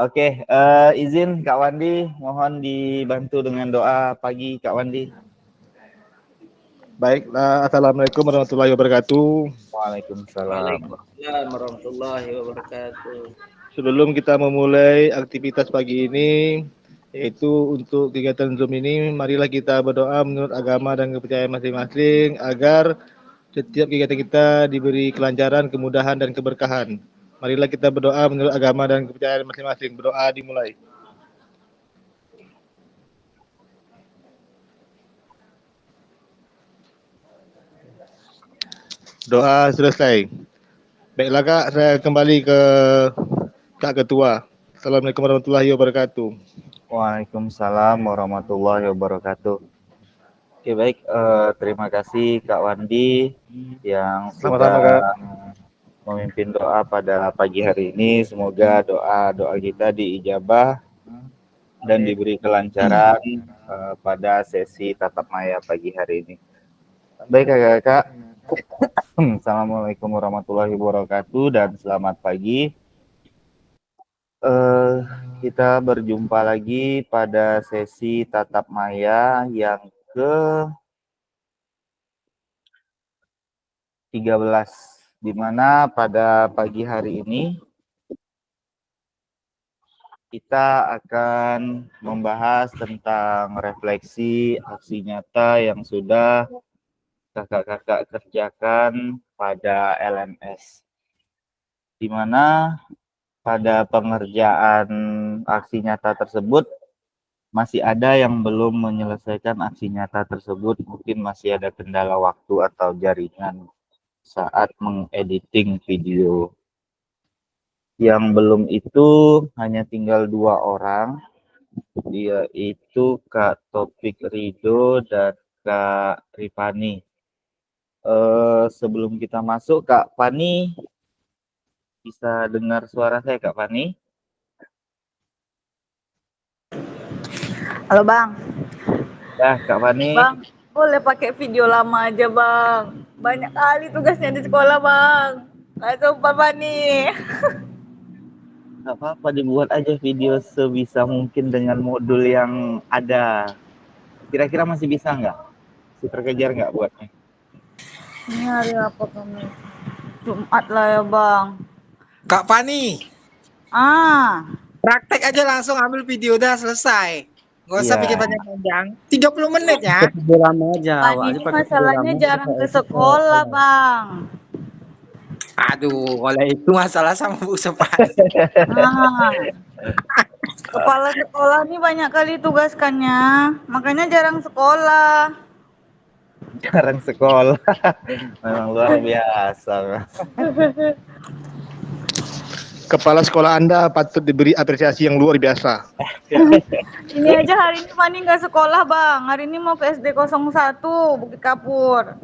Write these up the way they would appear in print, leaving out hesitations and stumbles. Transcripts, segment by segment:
Oke, izin Kak Wandi, mohon dibantu dengan doa pagi Kak Wandi. Baiklah, Assalamualaikum warahmatullahi wabarakatuh. Waalaikumsalam. Waalaikumsalam warahmatullahi wabarakatuh. Sebelum kita memulai aktivitas pagi ini, yaitu untuk kegiatan Zoom ini, marilah kita berdoa menurut agama dan kepercayaan masing-masing agar setiap kegiatan kita diberi kelancaran, kemudahan, dan keberkahan. Marilah kita berdoa menurut agama dan kepercayaan masing-masing. Berdoa dimulai. Doa selesai. Baiklah Kak, saya kembali ke Kak Ketua. Assalamualaikum warahmatullahi wabarakatuh. Waalaikumsalam warahmatullahi wabarakatuh. Oke, baik, terima kasih Kak Wandi yang Sama-sama, sudah Kak. memimpin doa pada pagi hari ini. Semoga doa-doa kita diijabah dan diberi kelancaran pada sesi tatap maya pagi hari ini. Baik Kakak-kakak, Assalamualaikum warahmatullahi wabarakatuh dan selamat pagi. Kita berjumpa lagi pada sesi tatap maya yang ke-13, di mana pada pagi hari ini kita akan membahas tentang refleksi aksi nyata yang sudah kakak-kakak kerjakan pada LMS, di mana pada pengerjaan aksi nyata tersebut masih ada yang belum menyelesaikan aksi nyata tersebut, mungkin masih ada kendala waktu atau jaringan saat mengediting video. Yang belum itu hanya tinggal 2 orang, yaitu Kak Topik Rido dan Kak Ripani. Sebelum kita masuk, Kak Fani, bisa dengar suara saya Kak Fani? Halo Bang. Ya Kak Fani. Bang, boleh pakai video lama aja Bang. Banyak kali tugasnya di sekolah Bang. Nggak sempat Fani. Nggak apa-apa, dibuat aja video sebisa mungkin dengan modul yang ada. Kira-kira masih bisa nggak? Masih terkejar nggak buatnya? Ini hari apa kami? Jumat lah ya Bang. Kak Fani, praktek aja langsung ambil video udah selesai. Nggak usah Iya. pikir panjang-panjang. 30 menit ya. Video lama aja. Fani ini masalahnya jarang ke sekolah Bang. Aduh, kalau itu masalah sama Bu Sepati. Kepala sekolah nih banyak kali tugaskannya, makanya jarang sekolah. Jarang sekolah. Memang luar biasa. Kepala sekolah Anda patut diberi apresiasi yang luar biasa. Ini aja hari ini Fani nggak sekolah Bang. Hari ini mau ke SD 01 Bukit Kapur.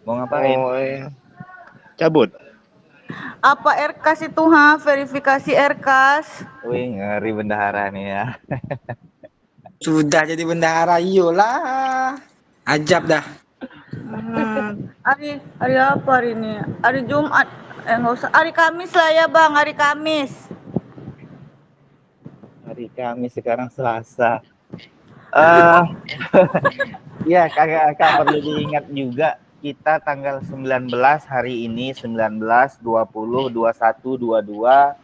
Mau ngapain? Oh, iya. Cabut. Apa RKAS itu verifikasi RKAS? Wih, ngeri bendahara nih ya. Sudah jadi bendahara, iyalah. Ajab dah. Hari apa hari ini? Hari Jumat. Nggak usah. Hari Kamis lah ya Bang, hari Kamis. Hari Kamis, sekarang Selasa. Ya, kakak perlu diingat juga, kita tanggal 19 hari ini, 19, 20, 21, 22,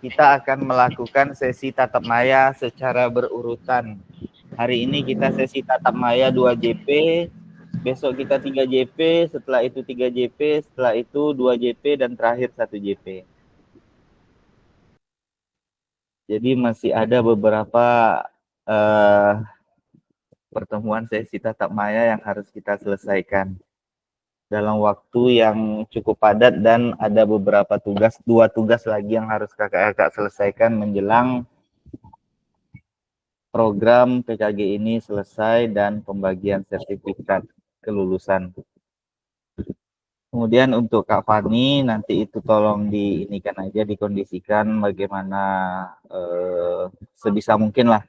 kita akan melakukan sesi tatap maya secara berurutan. Hari ini kita sesi tatap maya 2 JP, besok kita 3 JP, setelah itu 3 JP, setelah itu 2 JP, dan terakhir 1 JP. Jadi masih ada beberapa pertemuan sesi tatap maya yang harus kita selesaikan dalam waktu yang cukup padat, dan ada beberapa tugas, 2 tugas lagi yang harus kakak-kakak selesaikan menjelang program PKG ini selesai dan pembagian sertifikat kelulusan. Kemudian untuk Kak Fani, nanti itu tolong diinikan aja, dikondisikan bagaimana sebisa mungkin lah.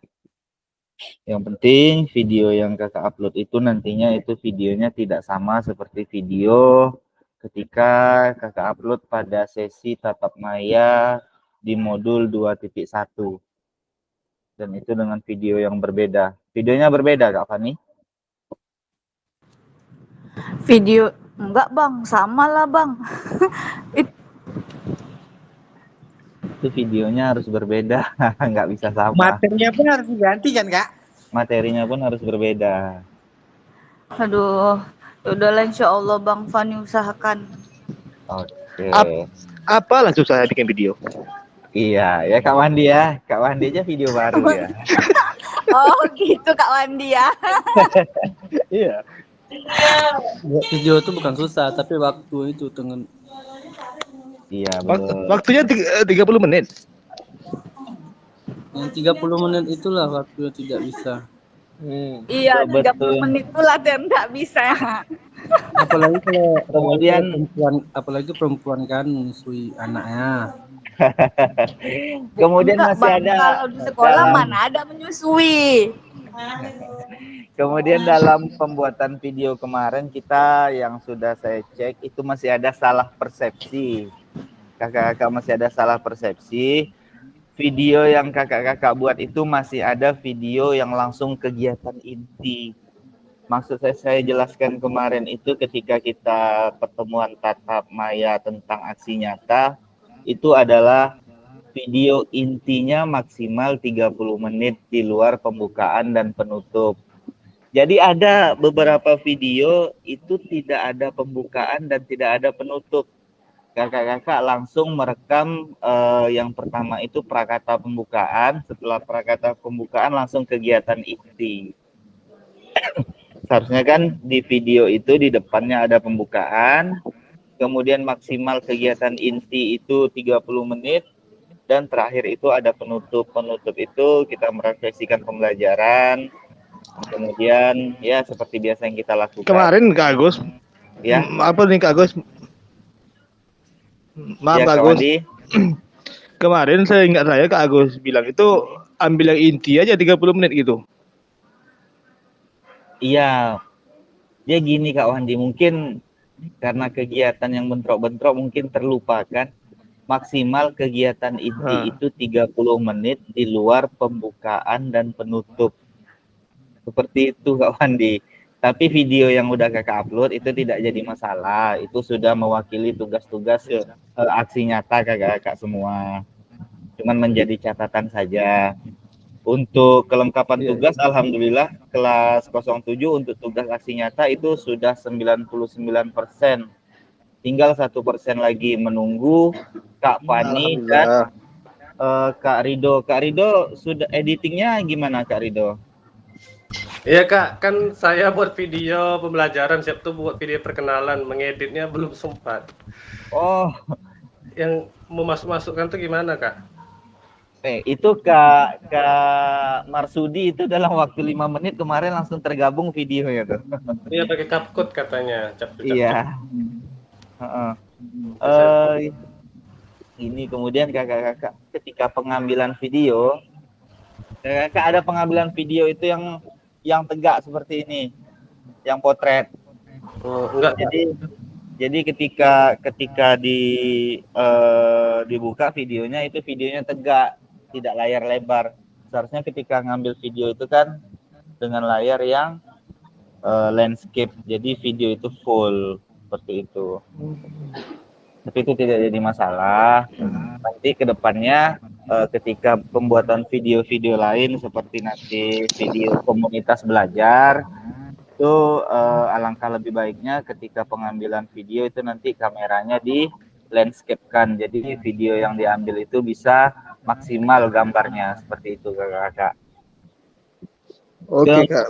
Yang penting video yang kakak upload itu nantinya itu videonya tidak sama seperti video ketika kakak upload pada sesi tatap maya di modul 2.1. Dan itu dengan video yang berbeda. Videonya berbeda, Kak Fani? Video enggak bang, sama lah bang. Itu videonya harus berbeda, nggak bisa sama. Materinya pun harus diganti kan kak? Materinya pun harus berbeda. Aduh, udahlah insya Allah bang Fani usahakan. Oke. Apalah susahnya bikin video? Iya, ya Kak Wandi ya. Kak Wandi aja video baru ya. Oh gitu Kak Wandi ya. Iya. Buat video itu bukan susah, tapi waktu itu dengan Iya, betul. Waktunya 30 menit. yang 30 menit itulah waktu yang tidak bisa. Iya, Betul. 30 menit pula yang nggak bisa. Apalagi kalau Kemudian perempuan kan menyusui anaknya. kemudian Enggak, masih Bang. ada Kalau di sekolah dalam- mana ada menyusui. Kemudian dalam pembuatan video kemarin kita yang sudah saya cek itu masih ada salah persepsi. Kakak-kakak masih ada salah persepsi. Video yang kakak-kakak buat itu masih ada video yang langsung kegiatan inti. Maksud saya jelaskan kemarin itu ketika kita pertemuan tatap maya tentang aksi nyata, itu adalah video intinya maksimal 30 menit di luar pembukaan dan penutup. Jadi ada beberapa video itu tidak ada pembukaan dan tidak ada penutup. Kakak-kakak langsung merekam yang pertama itu prakata pembukaan, setelah prakata pembukaan langsung kegiatan inti. Seharusnya kan di video itu di depannya ada pembukaan, kemudian maksimal kegiatan inti itu 30 menit, dan terakhir itu ada penutup. Penutup itu kita merefleksikan pembelajaran, kemudian ya seperti biasa yang kita lakukan. Kemarin Kak Agus, Ya, apa nih Kak Agus? Maaf ya Kak Kak Agus. Wandi. Kemarin saya ingat saya Kak Agus bilang itu ambil yang inti aja 30 menit gitu. Iya, dia gini Kak Wandi, mungkin karena kegiatan yang bentrok-bentrok mungkin terlupakan. Maksimal kegiatan inti itu 30 menit di luar pembukaan dan penutup. Seperti itu Kak Wandi. Tapi video yang udah kakak upload itu tidak jadi masalah. Itu sudah mewakili tugas-tugas aksi nyata kakak-kakak semua. Cuman menjadi catatan saja. Untuk kelengkapan tugas, alhamdulillah kelas 07 untuk tugas aksi nyata itu sudah 99%. Tinggal 1% lagi menunggu Kak Fani dan Kak Rido. Kak Rido sudah editingnya gimana Kak Rido? Iya Kak, kan saya buat video pembelajaran, siap tuh buat video perkenalan, mengeditnya belum sempat. Oh, Yang mau masukkan tuh gimana Kak? itu Kak Marsudi itu dalam waktu 5 menit kemarin langsung tergabung videonya tuh. Iya pakai CapCut katanya. Iya. Ini kemudian kakak-kakak ketika pengambilan video, kakak ada pengambilan video itu yang tegak seperti ini, yang potret. Oh, enggak. Jadi ketika dibuka videonya itu videonya tegak, tidak layar lebar. Seharusnya ketika ngambil video itu kan dengan layar yang landscape, jadi video itu full seperti itu. Tapi itu tidak jadi masalah. Nanti kedepannya ketika pembuatan video-video lain seperti nanti video komunitas belajar itu alangkah lebih baiknya ketika pengambilan video itu nanti kameranya di landscape-kan. Jadi video yang diambil itu bisa maksimal gambarnya seperti itu kakak-kakak. Oke Kak.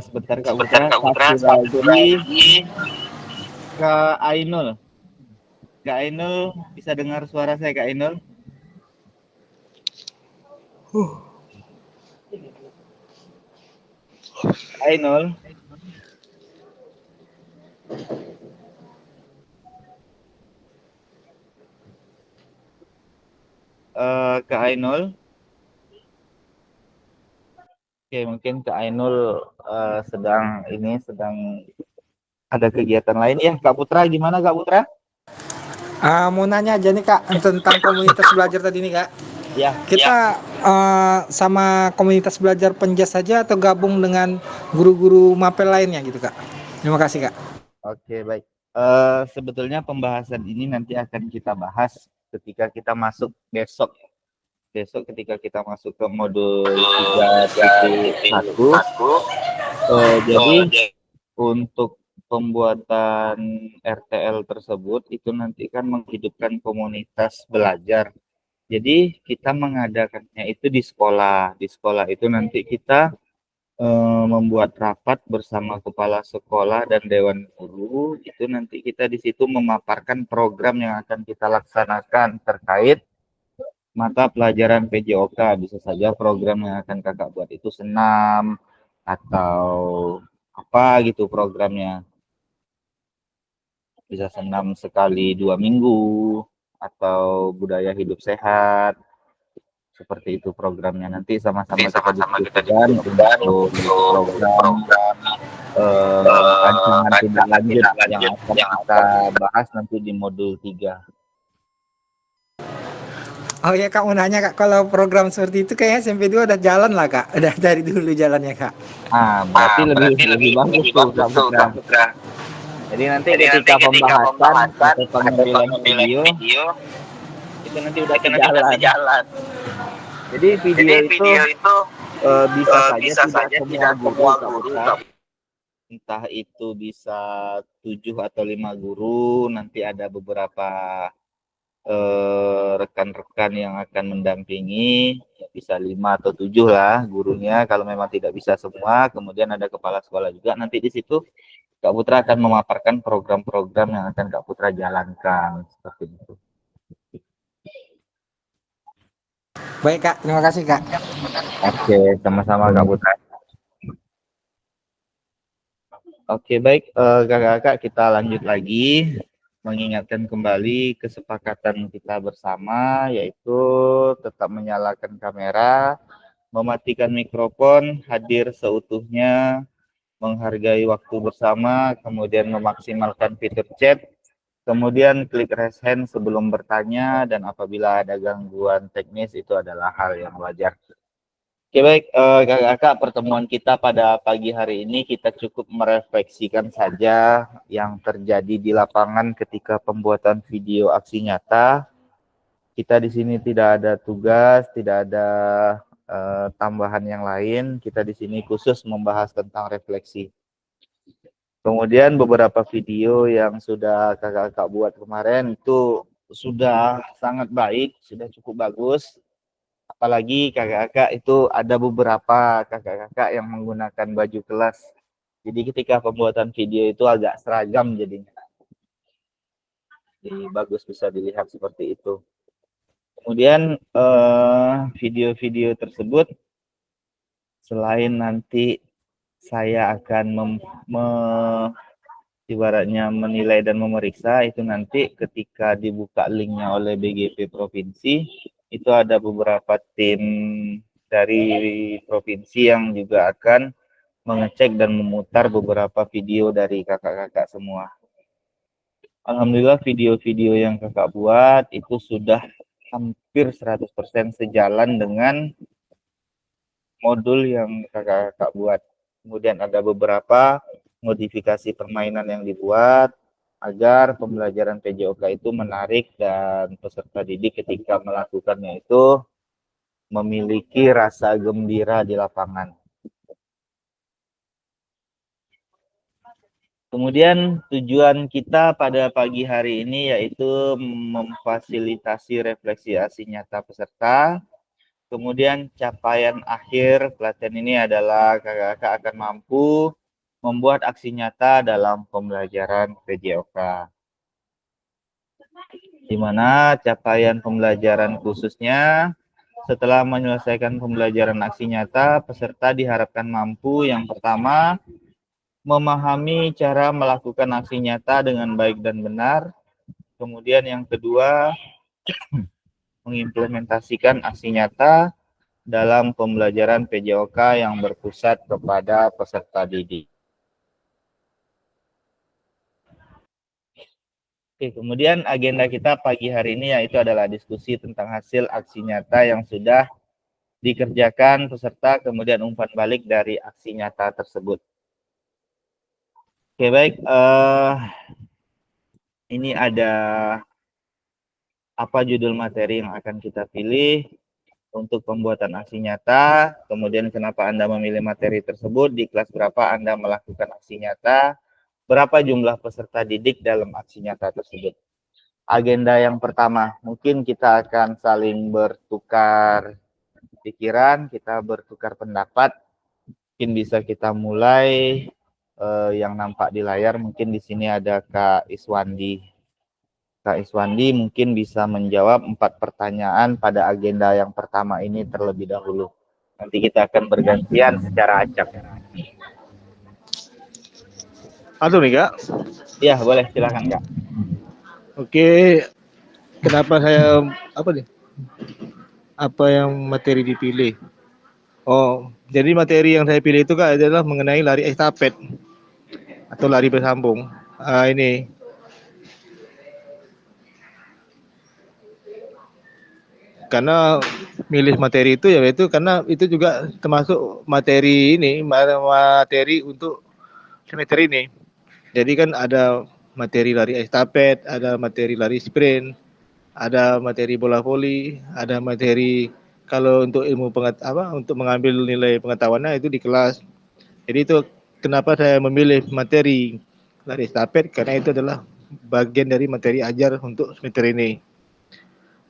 Sebentar Kak Putra, satu lagi Kak Ainul. Kak Ainul, bisa dengar suara saya Kak Ainul? Ainul. Kak Ainul. Oke, mungkin Kak Ainul sedang ada kegiatan lain ya. Kak Putra gimana Kak Putra? Mau nanya aja nih Kak tentang komunitas belajar tadi nih Kak. Ya, Kita sama komunitas belajar Penjas saja atau gabung dengan guru-guru mapel lainnya gitu Kak? Terima kasih Kak. oke baik. Sebetulnya pembahasan ini nanti akan kita bahas ketika kita masuk besok. Besok ketika kita masuk ke modul 3.1. Jadi untuk pembuatan RTL tersebut itu nanti kan menghidupkan komunitas belajar. Jadi kita mengadakannya itu di sekolah. Di sekolah itu nanti kita membuat rapat bersama kepala sekolah dan dewan guru. Itu nanti kita di situ memaparkan program yang akan kita laksanakan terkait mata pelajaran PJOK. Bisa saja program yang akan kakak buat itu senam atau apa gitu programnya. Bisa senam sekali 2 minggu atau budaya hidup sehat, seperti itu programnya. Nanti sama-sama kita diskusikan untuk program rancangan tindak lanjut yang akan kita bahas nanti di modul 3. Oh ya Kak, mau nanya Kak, kalau program seperti itu kayaknya SMP 2 udah jalan lah Kak, udah dari dulu jalannya Kak. Berarti lebih bagus tuh Kak Putra. Jadi nanti ketika pembahasan atau pengambilan video itu nanti udah jalan. Jadi video itu bisa saja tidak semua guru Kak. Entah itu bisa 7 atau 5 guru, nanti ada beberapa rekan-rekan yang akan mendampingi, ya bisa 5 atau 7 lah gurunya kalau memang tidak bisa semua. Kemudian ada kepala sekolah juga. Nanti di situ Kak Putra akan memaparkan program-program yang akan Kak Putra jalankan seperti itu. Baik Kak, terima kasih Kak. Oke, sama-sama Kak Putra. Oke, baik kakak-kakak, kita lanjut lagi mengingatkan kembali kesepakatan kita bersama, yaitu tetap menyalakan kamera, mematikan mikrofon, hadir seutuhnya, menghargai waktu bersama, kemudian memaksimalkan fitur chat, kemudian klik raise hand sebelum bertanya, dan apabila ada gangguan teknis itu adalah hal yang wajar. Oke baik, kakak-kakak, pertemuan kita pada pagi hari ini kita cukup merefleksikan saja yang terjadi di lapangan ketika pembuatan video aksi nyata. Kita di sini tidak ada tugas, tidak ada tambahan yang lain. Kita di sini khusus membahas tentang refleksi. Kemudian beberapa video yang sudah kakak-kakak buat kemarin itu sudah sangat baik, sudah cukup bagus. Apalagi kakak-kakak itu ada beberapa kakak-kakak yang menggunakan baju kelas. Jadi ketika pembuatan video itu agak seragam jadinya. Jadi bagus bisa dilihat seperti itu. Kemudian video-video tersebut selain nanti saya akan ibaratnya menilai dan memeriksa, itu nanti ketika dibuka linknya oleh BGP Provinsi, itu ada beberapa tim dari provinsi yang juga akan mengecek dan memutar beberapa video dari kakak-kakak semua. Alhamdulillah video-video yang kakak buat itu sudah hampir 100% sejalan dengan modul yang kakak-kakak buat. Kemudian ada beberapa modifikasi permainan yang dibuat agar pembelajaran PJOK itu menarik dan peserta didik ketika melakukannya itu memiliki rasa gembira di lapangan. Kemudian tujuan kita pada pagi hari ini yaitu memfasilitasi refleksi aksi nyata peserta. Kemudian capaian akhir pelatihan ini adalah kakak-kakak akan mampu membuat aksi nyata dalam pembelajaran PJOK. Di mana capaian pembelajaran khususnya setelah menyelesaikan pembelajaran aksi nyata, peserta diharapkan mampu yang pertama memahami cara melakukan aksi nyata dengan baik dan benar. Kemudian yang kedua, mengimplementasikan aksi nyata dalam pembelajaran PJOK yang berpusat kepada peserta didik. Oke, kemudian agenda kita pagi hari ini yaitu adalah diskusi tentang hasil aksi nyata yang sudah dikerjakan peserta, kemudian umpan balik dari aksi nyata tersebut. Oke, baik. Ini ada apa judul materi yang akan kita pilih untuk pembuatan aksi nyata, kemudian kenapa Anda memilih materi tersebut, di kelas berapa Anda melakukan aksi nyata, berapa jumlah peserta didik dalam aksi nyata tersebut. Agenda yang pertama, mungkin kita akan saling bertukar pikiran, kita bertukar pendapat. Mungkin bisa kita mulai yang nampak di layar. Mungkin di sini ada Kak Iswandi. Kak Iswandi mungkin bisa menjawab 4 pertanyaan pada agenda yang pertama ini terlebih dahulu. Nanti kita akan bergantian secara acak. Aduh nih Kak. Ya, boleh, silakan Kak. Oke, kenapa saya apa yang materi dipilih? Oh, jadi materi yang saya pilih itu Kak adalah mengenai lari estafet atau lari bersambung. Ini karena milih materi itu yaitu karena itu juga termasuk materi ini, materi untuk semester ini. Jadi kan ada materi lari estafet, ada materi lari sprint, ada materi bola voli, ada materi kalau untuk ilmu untuk mengambil nilai pengetahuannya itu di kelas. Jadi itu kenapa saya memilih materi lari estafet, karena itu adalah bagian dari materi ajar untuk semester ini.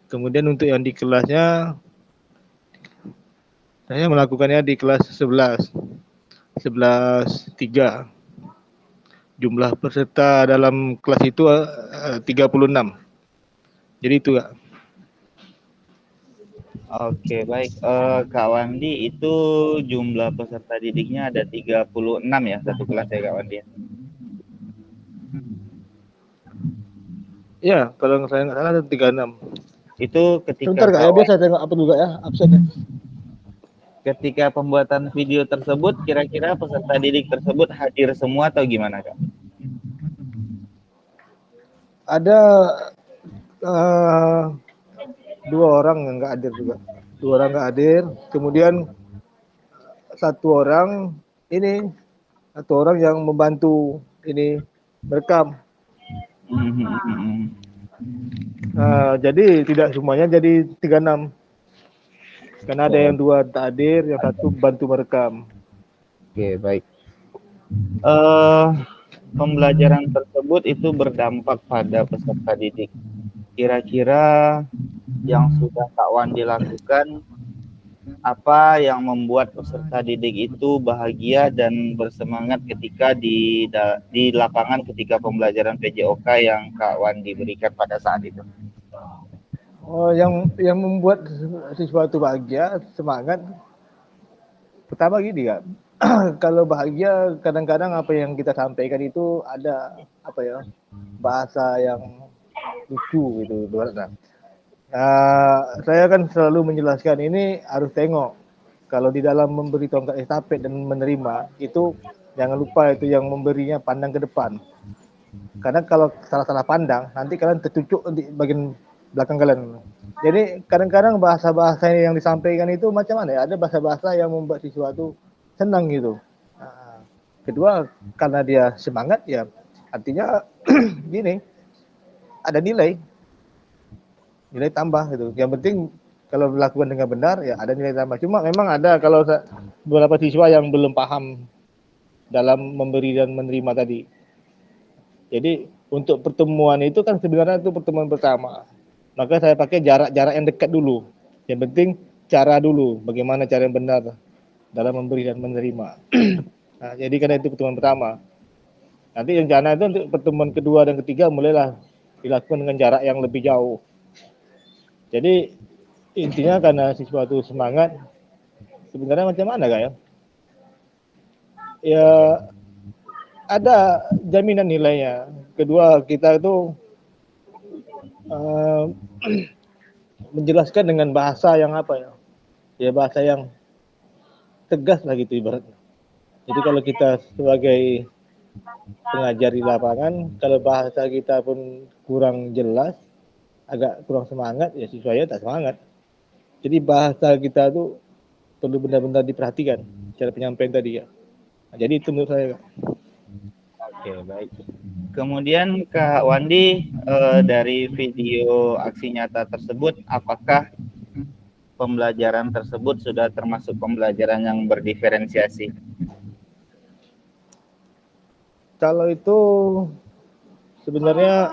Kemudian untuk yang di kelasnya, saya melakukannya di kelas 11-3. Jumlah peserta dalam kelas itu 36. Jadi itu Kak. Oke, baik. Kak Wandi, itu jumlah peserta didiknya ada 36 ya, satu kelas ya Kak Wandi? Ya, kalau saya nggak salah ada 36. Itu ketika Sebentar Kak, ya biasa tengok apa juga ya, absennya. Ketika pembuatan video tersebut, kira-kira peserta didik tersebut hadir semua atau gimana Kak? Ada 2 orang yang nggak hadir juga. 2 orang nggak hadir. Kemudian satu orang yang membantu ini merekam. Jadi tidak semuanya jadi 36. Karena ada yang 2 tak hadir, yang 1 bantu merekam. Oke, baik. Pembelajaran tersebut itu berdampak pada peserta didik. Kira-kira yang sudah Kak Wandi lakukan, apa yang membuat peserta didik itu bahagia dan bersemangat ketika di lapangan ketika pembelajaran PJOK yang Kak Wandi berikan pada saat itu? Oh, yang membuat siswa itu bahagia, semangat. Pertama gini Kak, kalau bahagia kadang-kadang apa yang kita sampaikan itu ada bahasa yang lucu gitu ibaratnya. Saya kan selalu menjelaskan ini harus tengok. Kalau di dalam memberi tongkat estafet dan menerima itu jangan lupa itu yang memberinya pandang ke depan. Karena kalau salah-salah pandang nanti kalian tercucuk di bagian belakang kalian. Jadi kadang-kadang bahasa-bahasa yang disampaikan itu macam mana ya? Ada bahasa-bahasa yang membuat siswa itu senang gitu. Kedua, karena dia semangat ya, artinya gini, ada nilai tambah gitu. Yang penting kalau dilakukan dengan benar ya ada nilai tambah. Cuma memang ada kalau beberapa siswa yang belum paham dalam memberi dan menerima tadi. Jadi untuk pertemuan itu kan sebenarnya itu pertemuan pertama. Maka saya pakai jarak-jarak yang dekat dulu. Yang penting cara dulu, bagaimana cara yang benar dalam memberi dan menerima. Jadi karena itu pertemuan pertama. Nanti rencana itu untuk pertemuan kedua dan ketiga mulailah dilakukan dengan jarak yang lebih jauh. Jadi intinya karena siswa itu semangat, sebenarnya macam mana Kak ya? Ya ada jaminan nilainya. Kedua kita itu menjelaskan dengan bahasa yang ya bahasa yang tegas lah gitu ibaratnya. Jadi kalau kita sebagai pengajar di lapangan, kalau bahasa kita pun kurang jelas, agak kurang semangat, ya siswanya tak semangat. Jadi bahasa kita tuh perlu benar-benar diperhatikan cara penyampaian tadi ya. Nah, jadi itu menurut saya, Kak. Oke, baik. Kemudian Kak Wandi, dari video aksi nyata tersebut, apakah pembelajaran tersebut sudah termasuk pembelajaran yang berdiferensiasi? Kalau itu sebenarnya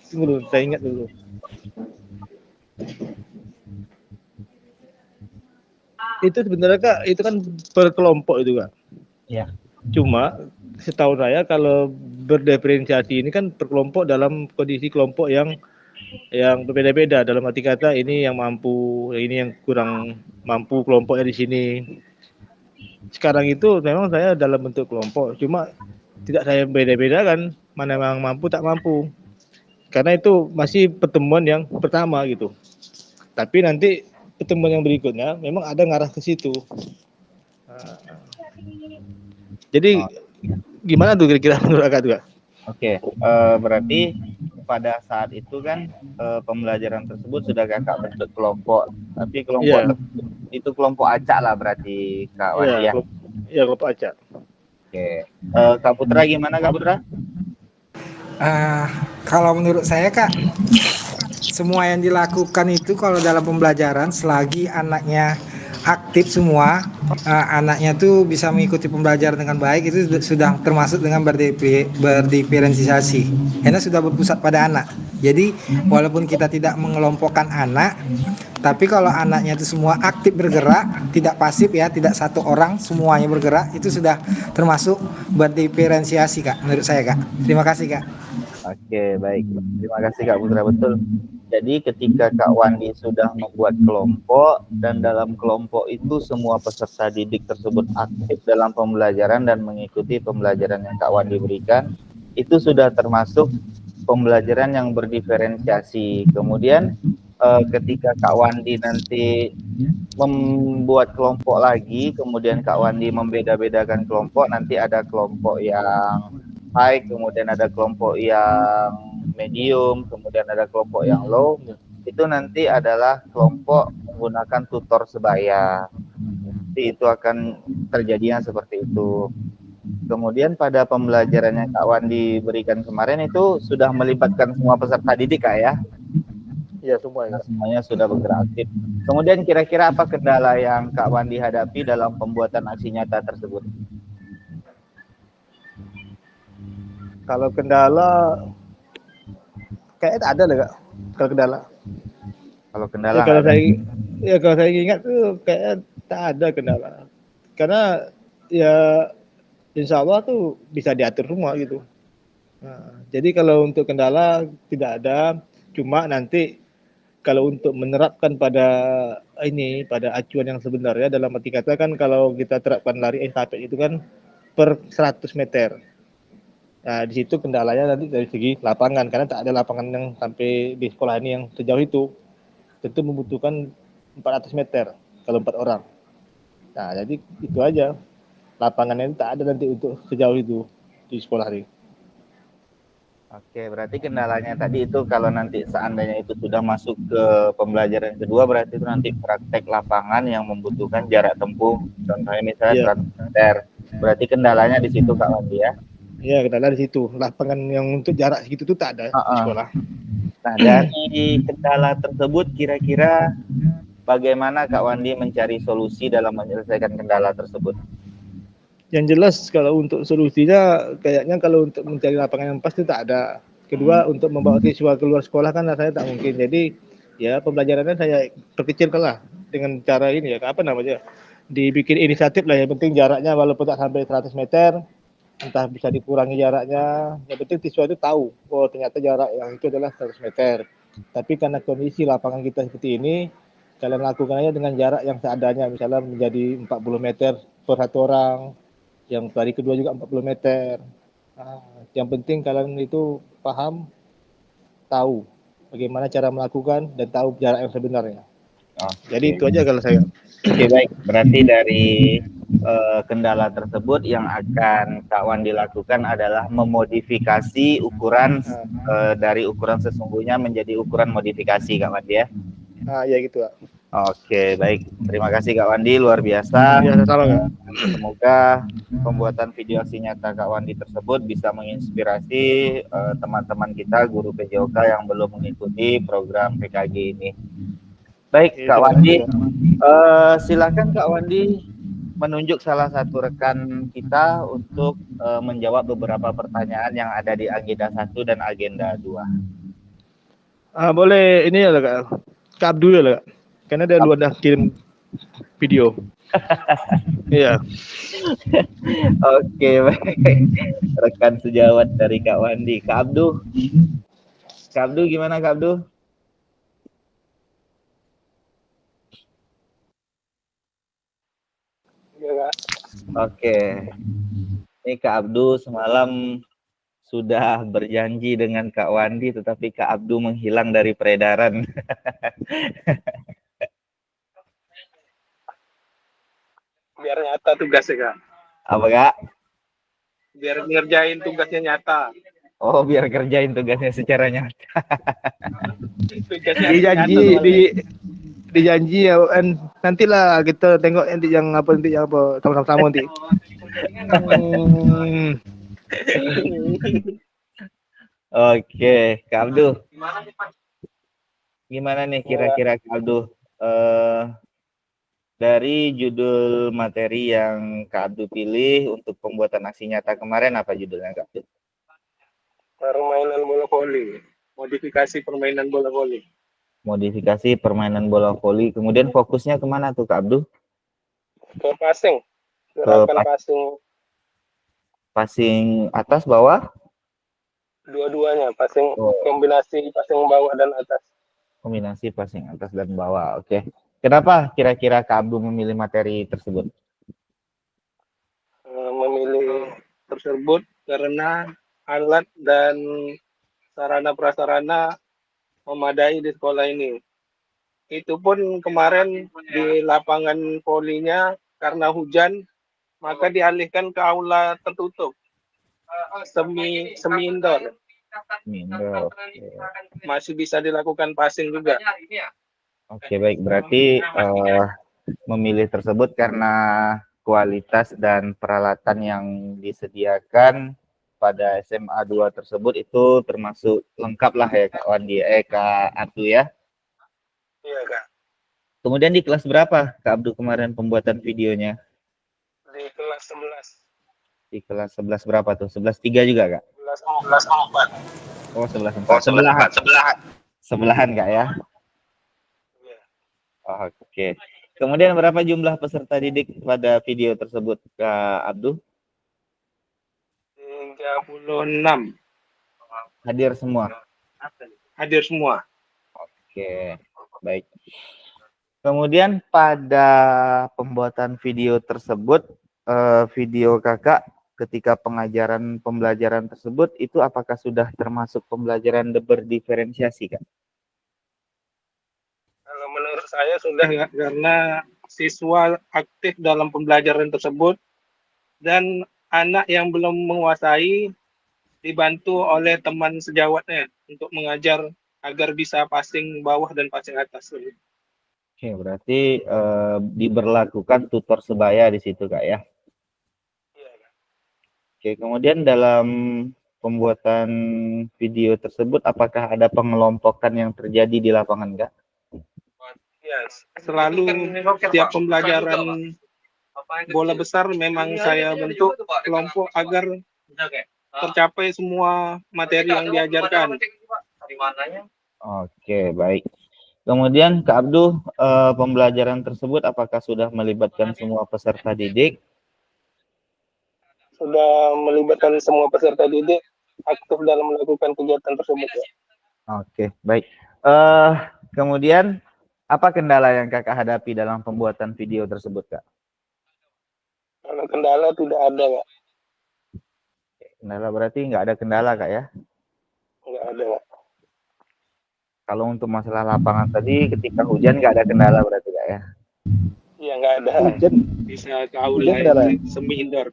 dulu saya ingat dulu. Itu sebenarnya Kak, itu kan per kelompok itu Kak. Ya. Cuma setahu saya kalau berdiferensiasi ini kan per kelompok dalam kondisi kelompok yang berbeda-beda, dalam arti kata ini yang mampu, ini yang kurang mampu kelompoknya di sini. Sekarang itu memang saya dalam bentuk kelompok, cuma tidak saya beda-bedakan mana yang mampu tak mampu. Karena itu masih pertemuan yang pertama gitu. Tapi nanti pertemuan yang berikutnya memang ada ngarah ke situ. Jadi gimana tuh kira-kira menurut Kakak tuh, Kak? Oke, berarti pada saat itu kan pembelajaran tersebut sudah Kakak bentuk kelompok, tapi kelompok tersebut itu kelompok acak lah berarti Kak Wandi ya? Iya, kelompok acak. Oke, Kak Putra gimana Kak Putra? Kalau menurut saya Kak, semua yang dilakukan itu kalau dalam pembelajaran selagi anaknya aktif semua, anaknya tuh bisa mengikuti pembelajaran dengan baik, itu sudah termasuk dengan berdiferensiasi karena sudah berpusat pada anak. Jadi walaupun kita tidak mengelompokkan anak, tapi kalau anaknya itu semua aktif bergerak, tidak pasif ya, tidak satu orang, semuanya bergerak, itu sudah termasuk berdiferensiasi Kak, menurut saya Kak. Terima kasih Kak. Oke, baik. Terima kasih Kak Putra, betul. Jadi ketika Kak Wandi sudah membuat kelompok dan dalam kelompok itu semua peserta didik tersebut aktif dalam pembelajaran dan mengikuti pembelajaran yang Kak Wandi berikan, itu sudah termasuk pembelajaran yang berdiferensiasi. Kemudian ketika Kak Wandi nanti membuat kelompok lagi, kemudian Kak Wandi membeda-bedakan kelompok, nanti ada kelompok yang high, kemudian ada kelompok yang medium, kemudian ada kelompok yang low. Itu nanti adalah kelompok menggunakan tutor sebaya. Jadi itu akan terjadinya seperti itu. Kemudian pada pembelajaran yang Kak Wandi berikan kemarin itu sudah melibatkan semua peserta didik Kak ya? Iya, semuanya. Semuanya sudah bergerak aktif. Kemudian kira-kira apa kendala yang Kak Wandi hadapi dalam pembuatan aksi nyata tersebut? Kalau kendala kayaknya tak ada deh Kak. Kalau kendala. Kalau kendala Kalau saya ingat tuh kayaknya tak ada kendala. Karena ya insya Allah tuh bisa diatur semua gitu. Nah, jadi kalau untuk kendala tidak ada, cuma nanti kalau untuk menerapkan pada acuan yang sebenarnya, dalam arti kata kan kalau kita terapkan lari estafet itu kan per 100 meter. Nah, di situ kendalanya nanti dari segi lapangan, karena tak ada lapangan yang sampai di sekolah ini yang sejauh itu. Tentu membutuhkan 400 meter kalau 4 orang. Nah, jadi itu aja. Lapangannya tak ada nanti untuk sejauh itu di sekolah ini. Oke, berarti kendalanya tadi itu kalau nanti seandainya itu sudah masuk ke pembelajaran kedua, berarti itu nanti praktek lapangan yang membutuhkan jarak tempuh, contohnya misalnya 100 meter. Berarti kendalanya di situ Kak Wandi ya? Iya, kendala di situ. Lapangan yang untuk jarak segitu tuh tak ada di sekolah. Nah, dari kendala tersebut kira-kira bagaimana Kak Wandi mencari solusi dalam menyelesaikan kendala tersebut? Yang jelas kalau untuk solusinya kayaknya kalau untuk mencari lapangan yang pas itu tak ada. Kedua, untuk membawa siswa keluar sekolah kan rasanya tak mungkin. Jadi ya pembelajarannya saya perkecilkan lah dengan cara ini ya, apa namanya, dibikin inisiatif lah, yang penting jaraknya walaupun tak sampai 100 meter, entah bisa dikurangi jaraknya, yang penting siswa itu tahu, oh ternyata jarak yang itu adalah 100 meter. Tapi karena kondisi lapangan kita seperti ini, kalian lakukan aja dengan jarak yang seadanya, misalnya menjadi 40 meter per satu orang, yang hari kedua juga 40 meter. Nah, yang penting kalian itu paham, tahu bagaimana cara melakukan, dan tahu jarak yang sebenarnya. Jadi itu aja kalau saya. Oke, baik. Berarti dari kendala tersebut yang akan Kak Wandi lakukan adalah memodifikasi ukuran dari ukuran sesungguhnya menjadi ukuran modifikasi, Kak Wandi ya. Ya gitu, Kak. Oke, baik. Terima kasih Kak Wandi, luar biasa. Ya, sama, Kak. Semoga pembuatan video aksi nyata Kak Wandi tersebut bisa menginspirasi teman-teman kita guru PJOK yang belum mengikuti program PKG ini. Baik, Kak Wandi, silakan Kak Wandi menunjuk salah satu rekan kita untuk menjawab beberapa pertanyaan yang ada di agenda 1 dan agenda 2. Boleh ini ya, Kak. Kak Abdul ya, Kak. Karena dia luar dah kirim video. Iya. Oke, baik. Rekan sejawat dari Kak Wandi. Kak Abdu. Kak Abdu gimana Kak Abdu? Iya, Kak. Oke. Ini Kak Abdu semalam sudah berjanji dengan Kak Wandi, tetapi Kak Abdu menghilang dari peredaran. Biar nyata tugasnya, Kak. Apa Kak? Biar ngerjain tugasnya nyata. Oh, biar kerjain tugasnya secara nyata. Dijanji ya, nantilah kita tengok nanti yang apa sama-sama nanti. Oke, Kak Abdu. Gimana nih kira-kira Kak Abdu? Dari judul materi yang Kak Abdu pilih untuk pembuatan aksi nyata kemarin, apa judulnya Kak Abdu? Permainan bola voli, modifikasi permainan bola voli. Modifikasi permainan bola voli. Kemudian fokusnya kemana tuh Kak Abdu? Ke passing, gerakan passing. Passing atas bawah? Dua-duanya, passing kombinasi passing bawah dan atas. Kombinasi passing atas dan bawah. Oke. Kenapa kira-kira Kak Abdu memilih materi tersebut? Memilih tersebut karena alat dan sarana prasarana memadai di sekolah ini. Itu pun kemarin di lapangan volinya karena hujan, maka dialihkan ke aula tertutup, semi indoor. Masih bisa dilakukan passing juga. Oke, baik. Berarti memilih tersebut karena kualitas dan peralatan yang disediakan pada SMA 2 tersebut itu termasuk lengkap lah ya Kak Wandi, Kak Abdu ya. Iya Kak. Kemudian di kelas berapa Kak Abdu kemarin pembuatan videonya? Di kelas 11. Di kelas 11 berapa tuh? 11.3 juga Kak? 11.4. Oh 11.4. Sebelahan Kak ya? Iya. Oke. Kemudian berapa jumlah peserta didik pada video tersebut Kak Abdu? 36. Hadir semua? Hadir semua. Oke, baik. Kemudian pada pembuatan video tersebut, video kakak ketika pembelajaran tersebut, itu apakah sudah termasuk pembelajaran berdiferensiasi, Kak? Kalau menurut saya sudah ya, karena siswa aktif dalam pembelajaran tersebut dan anak yang belum menguasai dibantu oleh teman sejawatnya untuk mengajar agar bisa passing bawah dan passing atas. Oke, berarti diberlakukan tutor sebaya di situ, Kak ya? Iya. Oke, kemudian dalam pembuatan video tersebut, apakah ada pengelompokan yang terjadi di lapangan, Kak? Ya, selalu setiap pembelajaran bola besar memang saya bentuk kelompok agar tercapai semua materi yang diajarkan. Oke, baik. Kemudian Kak Abdu, pembelajaran tersebut apakah sudah melibatkan semua peserta didik? Sudah melibatkan semua peserta didik aktif dalam melakukan kegiatan tersebut. Ya. Oke, baik. Kemudian apa kendala yang kakak hadapi dalam pembuatan video tersebut, Kak? Kalau kendala tidak ada, Kak. Kendala berarti nggak ada kendala, Kak ya? Nggak ada, Kak. Kalau untuk masalah lapangan tadi, ketika hujan nggak ada kendala berarti Kak ya? Iya, nggak ada. Hujan, Bisa ke aula hujan kendala. semi indoor.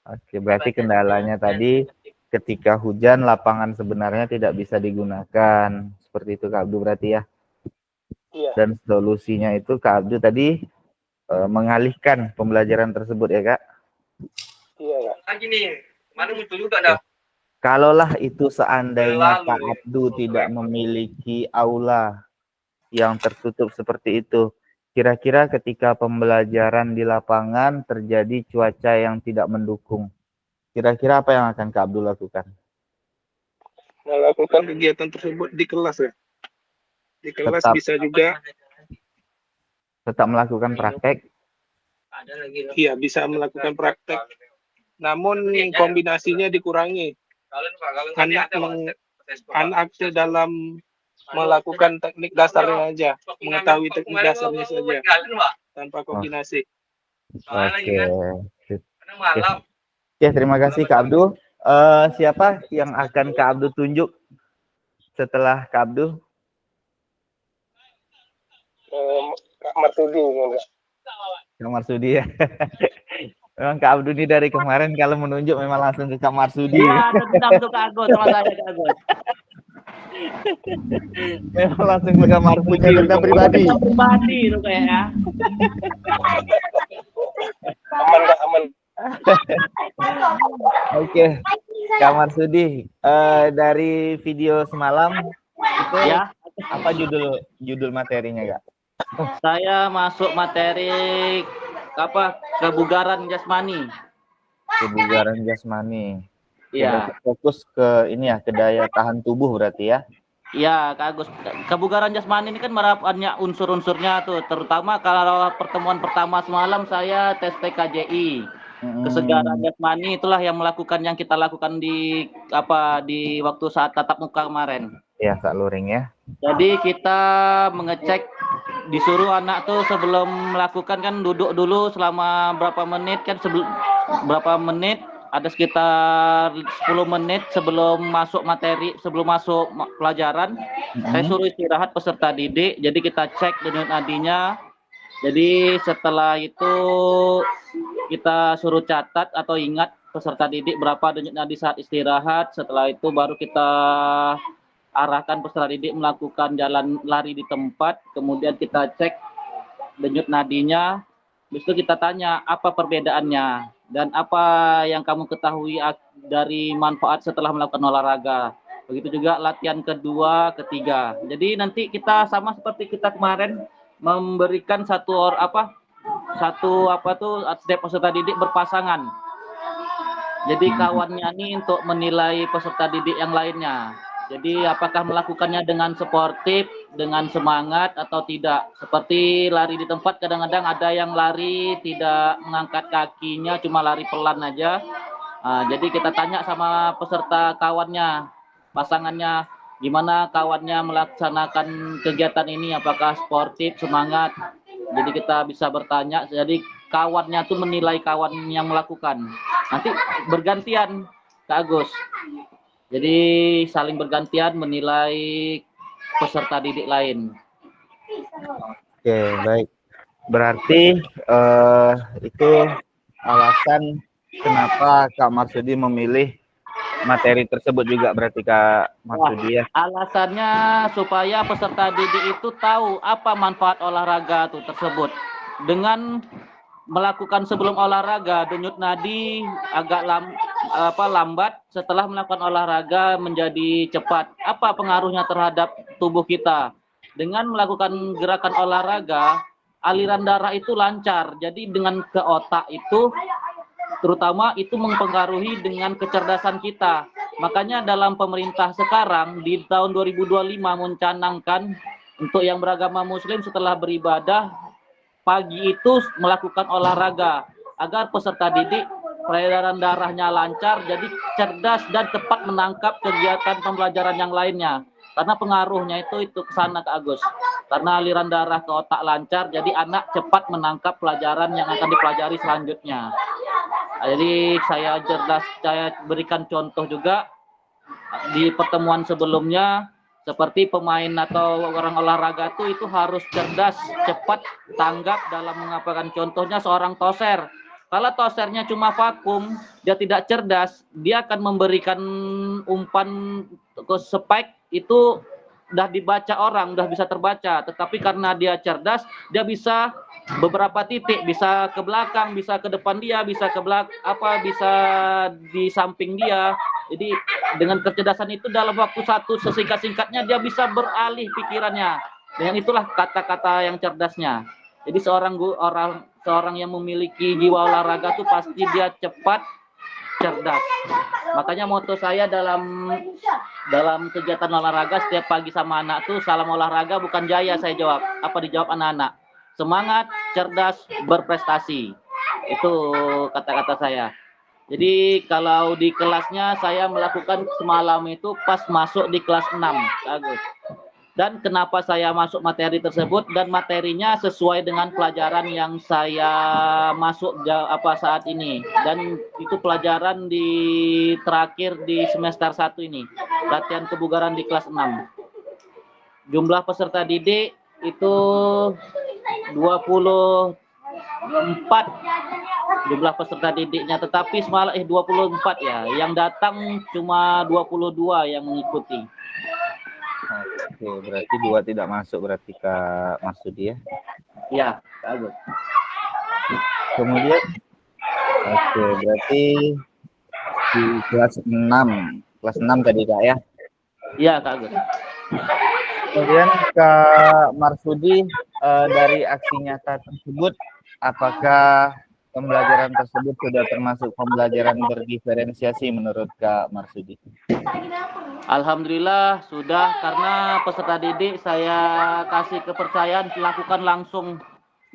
Oke, berarti kendalanya tadi ketika hujan lapangan sebenarnya tidak bisa digunakan. Seperti itu Kak Abdu berarti ya. Iya. Dan solusinya itu Kak Abdu tadi mengalihkan pembelajaran tersebut ya Kak. Iya, Kak. Lagi nih, mana muncul juga dah. Kalaulah itu seandainya Kak Abdu tidak memiliki aula yang tertutup seperti itu, kira-kira ketika pembelajaran di lapangan terjadi cuaca yang tidak mendukung, kira-kira apa yang akan Kak Abdu lakukan? Melakukan kegiatan tersebut di kelas ya. Di kelas Tetap. bisa juga. Tetap melakukan praktek? Iya, bisa melakukan praktek. Namun kombinasinya dikurangi. Anak dalam melakukan teknik dasarnya aja, mengetahui teknik dasarnya saja, tanpa kombinasi. Oke. Oke, terima kasih Kak Abdu. Siapa yang akan Kak Abdu tunjuk setelah Kak Abdu? Kak Marsudi enggak? Kak Marsudi ya. Memang Kak Abdu ini dari kemarin kalau menunjuk memang langsung ke Kak Marsudi. Ya, tetap tuh Kak Agus, sama saya Kak Agus. Memang langsung ke Kak Marsudi. Punya dendam pribadi. Dendam pribadi itu kayaknya. Aman Kak, aman. Oke, Kak Marsudi, dari video semalam itu Ya, apa judul materinya Kak? saya masuk materi apa? Kebugaran jasmani. Kebugaran jasmani. Iya. Berarti fokus ke ini ya, ke daya tahan tubuh berarti ya. Iya, Kak Agus. Kebugaran jasmani ini kan banyak unsur-unsurnya tuh. Terutama kalau pertemuan pertama semalam saya tes TKJI. Kesegaran jasmani itulah yang kita lakukan di waktu saat tatap muka kemarin. Ya, Kak Luring ya. Jadi kita mengecek, disuruh anak tuh sebelum melakukan kan duduk dulu selama berapa menit kan, ada sekitar 10 menit sebelum masuk materi, sebelum masuk pelajaran. Saya suruh istirahat peserta didik, jadi kita cek denyut nadinya. Jadi setelah itu kita suruh catat atau ingat peserta didik berapa denyut nadi saat istirahat. Setelah itu baru kita arahkan peserta didik melakukan jalan lari di tempat, kemudian kita cek denyut nadinya. Habis itu kita tanya apa perbedaannya dan apa yang kamu ketahui dari manfaat setelah melakukan olahraga. Begitu juga latihan kedua, ketiga. Jadi nanti kita sama seperti kita kemarin memberikan setiap peserta didik berpasangan. Jadi kawannya ini untuk menilai peserta didik yang lainnya. Jadi apakah melakukannya dengan sportif, dengan semangat atau tidak. Seperti lari di tempat, kadang-kadang ada yang lari tidak mengangkat kakinya, cuma lari pelan aja. Jadi kita tanya sama peserta kawannya, pasangannya, gimana kawannya melaksanakan kegiatan ini, apakah sportif, semangat. Jadi kita bisa bertanya, jadi kawannya tuh menilai kawan yang melakukan. Nanti bergantian, Kak Agus. Jadi saling bergantian menilai peserta didik lain. Oke, baik. Berarti itu alasan kenapa Kak Marsudi memilih materi tersebut juga berarti Kak Marsudi ya. Alasannya supaya peserta didik itu tahu apa manfaat olahraga tersebut. Dengan melakukan sebelum olahraga denyut nadi agak lambat, setelah melakukan olahraga menjadi cepat. Apa pengaruhnya terhadap tubuh kita? Dengan melakukan gerakan olahraga, aliran darah itu lancar. Jadi dengan ke otak itu terutama itu mempengaruhi dengan kecerdasan kita. Makanya dalam pemerintah sekarang di tahun 2025 mencanangkan untuk yang beragama muslim setelah beribadah pagi itu melakukan olahraga agar peserta didik peredaran darahnya lancar, jadi cerdas dan cepat menangkap kegiatan pembelajaran yang lainnya. Karena pengaruhnya itu ke sana, Kak Agus. Karena aliran darah ke otak lancar, jadi anak cepat menangkap pelajaran yang akan dipelajari selanjutnya. Jadi saya berikan contoh juga di pertemuan sebelumnya, Seperti pemain atau orang olahraga itu harus cerdas, cepat, tanggap dalam mengapakan. Contohnya seorang toser. Kalau tosernya cuma vakum, dia tidak cerdas, dia akan memberikan umpan ke spike itu udah dibaca orang, udah bisa terbaca. Tetapi karena dia cerdas, dia bisa beberapa titik, bisa ke belakang, bisa ke depan dia, bisa ke belakang, bisa di samping dia. Jadi dengan kecerdasan itu dalam waktu satu sesingkat-singkatnya dia bisa beralih pikirannya. Dengan itulah kata-kata yang cerdasnya. Jadi seorang yang memiliki jiwa olahraga itu pasti dia cepat, cerdas. Makanya moto saya dalam kegiatan olahraga setiap pagi sama anak tuh, salam olahraga bukan jaya, saya jawab. Apa dijawab anak-anak? Semangat, cerdas, berprestasi. Itu kata-kata saya. Jadi kalau di kelasnya saya melakukan semalam itu pas masuk di kelas 6, Agus. Dan kenapa saya masuk materi tersebut, dan materinya sesuai dengan pelajaran yang saya masuk saat ini. Dan itu pelajaran di terakhir di semester 1 ini, latihan kebugaran di kelas 6. Jumlah peserta didik itu 24 jumlah peserta didiknya, tetapi semalam 24 ya, yang datang cuma 22 yang mengikuti. Oke, berarti 2 tidak masuk berarti Kak Marsudi ya? Ya, bagus. Kemudian, oke, berarti di kelas 6 tadi Kak ya? Iya, Kak Agus. Kemudian Kak Marsudi, dari aksi nyata tersebut, apakah pembelajaran tersebut sudah termasuk pembelajaran berdiferensiasi menurut Kak Marsudi? Alhamdulillah sudah, karena peserta didik saya kasih kepercayaan melakukan langsung,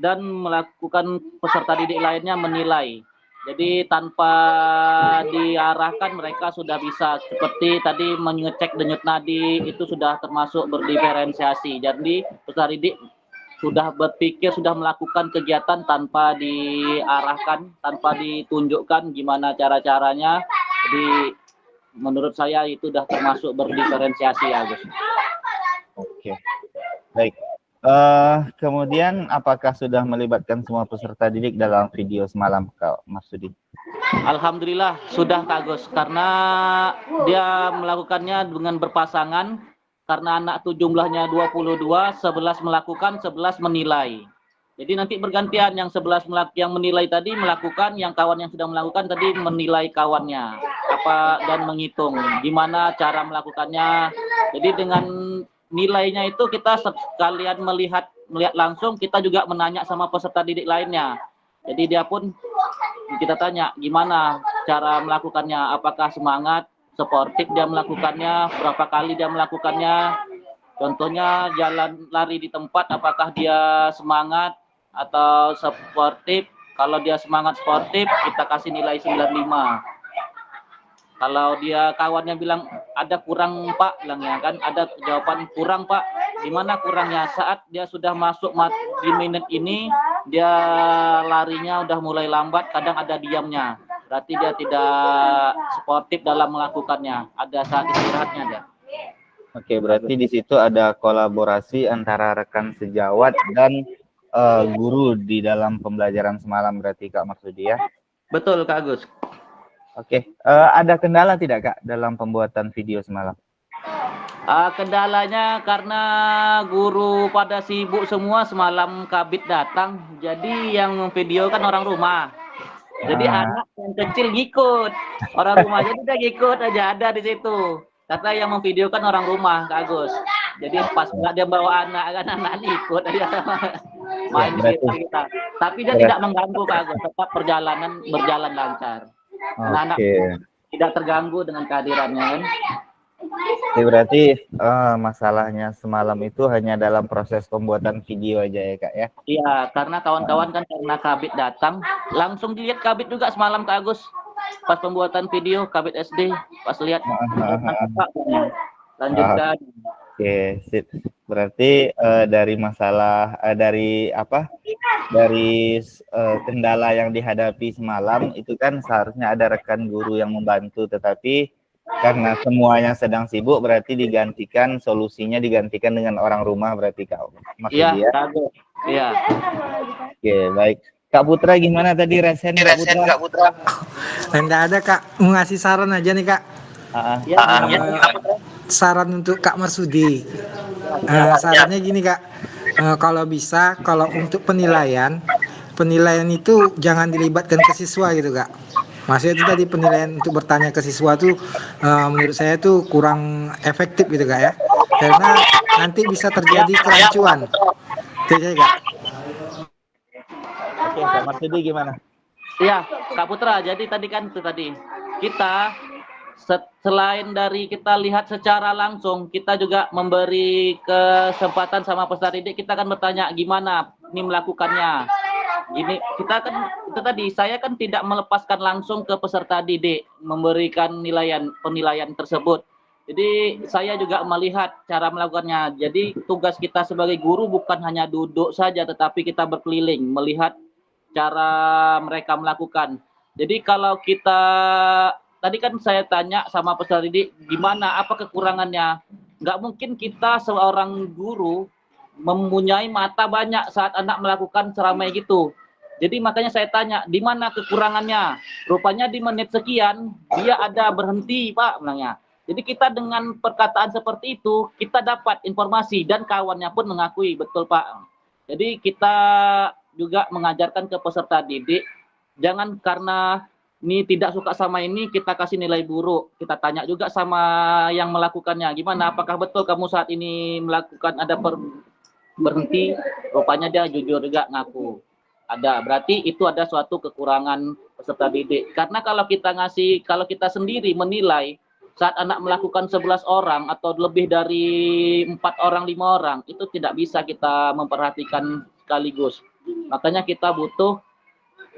dan melakukan peserta didik lainnya menilai. Jadi tanpa diarahkan mereka sudah bisa, seperti tadi mengecek denyut nadi, itu sudah termasuk berdiferensiasi. Jadi peserta didik sudah berpikir, sudah melakukan kegiatan tanpa diarahkan, tanpa ditunjukkan gimana cara-caranya. Jadi menurut saya itu sudah termasuk berdiferensiasi, Agus. Oke, baik. Kemudian apakah sudah melibatkan semua peserta didik dalam video semalam Kak Marsudi? Alhamdulillah sudah, Kak Agus, karena dia melakukannya dengan berpasangan. Karena anak itu jumlahnya 22, 11 melakukan, 11 menilai. Jadi nanti bergantian, yang 11 yang menilai tadi melakukan, yang kawan yang sudah melakukan tadi menilai kawannya dan menghitung gimana cara melakukannya. Jadi dengan nilainya itu kita sekalian melihat langsung, kita juga menanya sama peserta didik lainnya. Jadi dia pun kita tanya gimana cara melakukannya, apakah semangat, sportif dia melakukannya, berapa kali dia melakukannya. Contohnya jalan lari di tempat, apakah dia semangat atau sportif. Kalau dia semangat sportif, kita kasih nilai 95. Kalau dia kawannya bilang ada kurang Pak, bilangnya kan, ada jawaban kurang Pak. Gimana kurangnya? Saat dia sudah masuk di menit ini, dia larinya udah mulai lambat, kadang ada diamnya. Berarti dia tidak sportif dalam melakukannya. Ada saat istirahatnya dia. Oke, berarti di situ ada kolaborasi antara rekan sejawat dan guru di dalam pembelajaran semalam berarti Kak Marsudi ya? Betul Kak Agus. Oke, ada kendala tidak Kak dalam pembuatan video semalam? Kendalanya karena guru pada sibuk semua, semalam Kabit datang, jadi yang video kan orang rumah. Jadi anak yang kecil ngikut, orang rumah, jadi dia ngikut aja, ada di situ. Karena yang memvideokan orang rumah, Kak Agus. Jadi pas nggak dia bawa anak, kan anak ikut aja main di situ kita. Tapi dia tidak mengganggu, Kak Agus, tetap berjalan lancar. Anak tidak terganggu dengan kehadirannya kan. Jadi berarti masalahnya semalam itu hanya dalam proses pembuatan video aja ya Kak ya? Iya, karena kawan-kawan kan karena Kabit datang, langsung dilihat Kabit juga semalam Kak Agus. Pas pembuatan video Kabit SD, pas lihat lanjutkan. Oke, sip. Berarti dari masalah dari kendala yang dihadapi semalam itu kan seharusnya ada rekan guru yang membantu, tetapi Karena semuanya sedang sibuk, berarti solusinya digantikan dengan orang rumah, berarti kau maksud Iya, dia. Kak. Iya. Oke, baik. Kak Putra gimana tadi resen Kak Putra? Enggak ada Kak, mau ngasih saran aja nih Kak. Iya, Saran untuk Kak Marsudi. Sarannya gini Kak, kalau bisa, kalau untuk penilaian itu jangan dilibatkan ke siswa gitu Kak. Maksudnya itu tadi penilaian untuk bertanya ke siswa tuh menurut saya tuh kurang efektif gitu Kak ya. Karena nanti bisa terjadi kerancuan. Itu aja Kak. Oke, Kak Marsudi gimana? Iya, Kak Putra. Jadi tadi kan itu tadi kita selain dari kita lihat secara langsung, kita juga memberi kesempatan sama peserta didik. Kita akan bertanya gimana ini melakukannya. Gini, kita kan itu tadi saya kan tidak melepaskan langsung ke peserta didik memberikan penilaian tersebut. Jadi saya juga melihat cara melakukannya. Jadi tugas kita sebagai guru bukan hanya duduk saja, tetapi kita berkeliling melihat cara mereka melakukan. Jadi kalau kita tadi kan saya tanya sama peserta didik gimana, apa kekurangannya. Nggak mungkin kita seorang guru mempunyai mata banyak saat anak melakukan ceramah gitu. Jadi makanya saya tanya, di mana kekurangannya? Rupanya di menit sekian, dia ada berhenti, Pak, bilangnya. Jadi kita dengan perkataan seperti itu, kita dapat informasi dan kawannya pun mengakui, betul Pak. Jadi kita juga mengajarkan ke peserta didik, jangan karena ini tidak suka sama ini, kita kasih nilai buruk. Kita tanya juga sama yang melakukannya, gimana, apakah betul kamu saat ini melakukan ada berhenti? Rupanya dia jujur juga ngaku ada, berarti itu ada suatu kekurangan peserta didik. Karena kalau kita sendiri menilai saat anak melakukan 11 orang atau lebih dari 4 orang 5 orang, itu tidak bisa kita memperhatikan sekaligus. Makanya kita butuh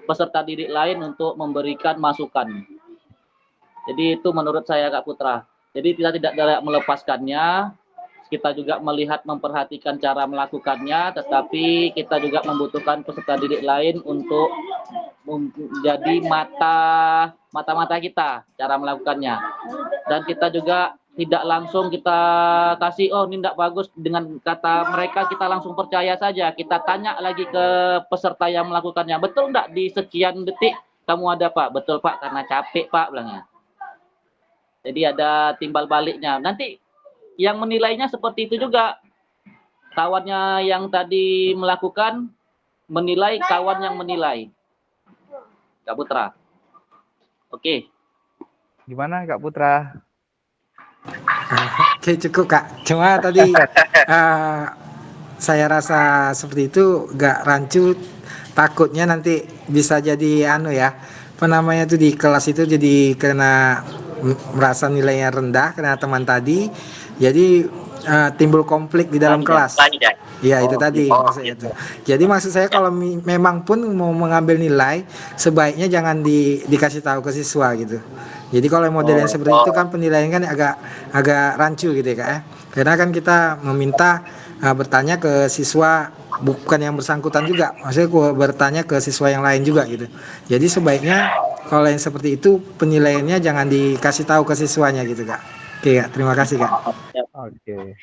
peserta didik lain untuk memberikan masukan. Jadi itu menurut saya Kak Putra. Jadi kita tidak melepaskannya, kita juga melihat memperhatikan cara melakukannya, tetapi kita juga membutuhkan peserta didik lain untuk menjadi mata kita cara melakukannya. Dan kita juga tidak langsung kita kasih, oh ini tidak bagus, dengan kata mereka kita langsung percaya saja. Kita tanya lagi ke peserta yang melakukannya, betul enggak di sekian detik kamu ada Pak? Betul Pak, karena capek Pak, bilangnya. Jadi ada timbal baliknya. Nanti yang menilainya seperti itu juga. Kawannya yang tadi melakukan menilai, kawan yang menilai. Kak Putra. Oke. Gimana Kak Putra? Oke, cukup Kak. Cuma tadi saya rasa seperti itu gak rancu. Takutnya nanti bisa jadi apa namanya tuh di kelas itu jadi kena merasa nilainya rendah karena teman tadi. Jadi timbul konflik di dalam kelas. Ya itu tadi maksudnya itu. Jadi maksud saya kalau memang pun mau mengambil nilai, sebaiknya jangan dikasih tahu ke siswa gitu. Jadi kalau model yang seperti itu kan penilaian kan agak rancu gitu ya Kak ya. Karena kan kita meminta bertanya ke siswa bukan yang bersangkutan juga. Maksudnya bertanya ke siswa yang lain juga gitu. Jadi sebaiknya kalau yang seperti itu penilaiannya jangan dikasih tahu ke siswanya gitu Kak. Oke Kak, terima kasih Kak. Oke.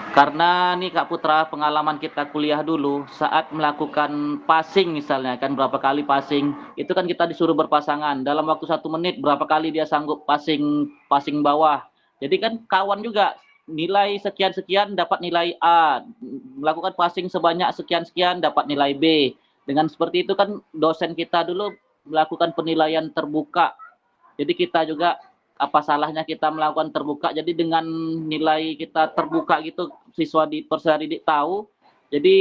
Karena nih Kak Putra, pengalaman kita kuliah dulu saat melakukan passing misalnya kan, berapa kali passing itu kan kita disuruh berpasangan dalam waktu 1 menit, berapa kali dia sanggup passing bawah. Jadi kan kawan juga nilai sekian dapat nilai A, melakukan passing sebanyak sekian dapat nilai B. Dengan seperti itu kan dosen kita dulu melakukan penilaian terbuka. Jadi kita juga apa salahnya kita melakukan terbuka. Jadi dengan nilai kita terbuka gitu, peserta didik tahu. Jadi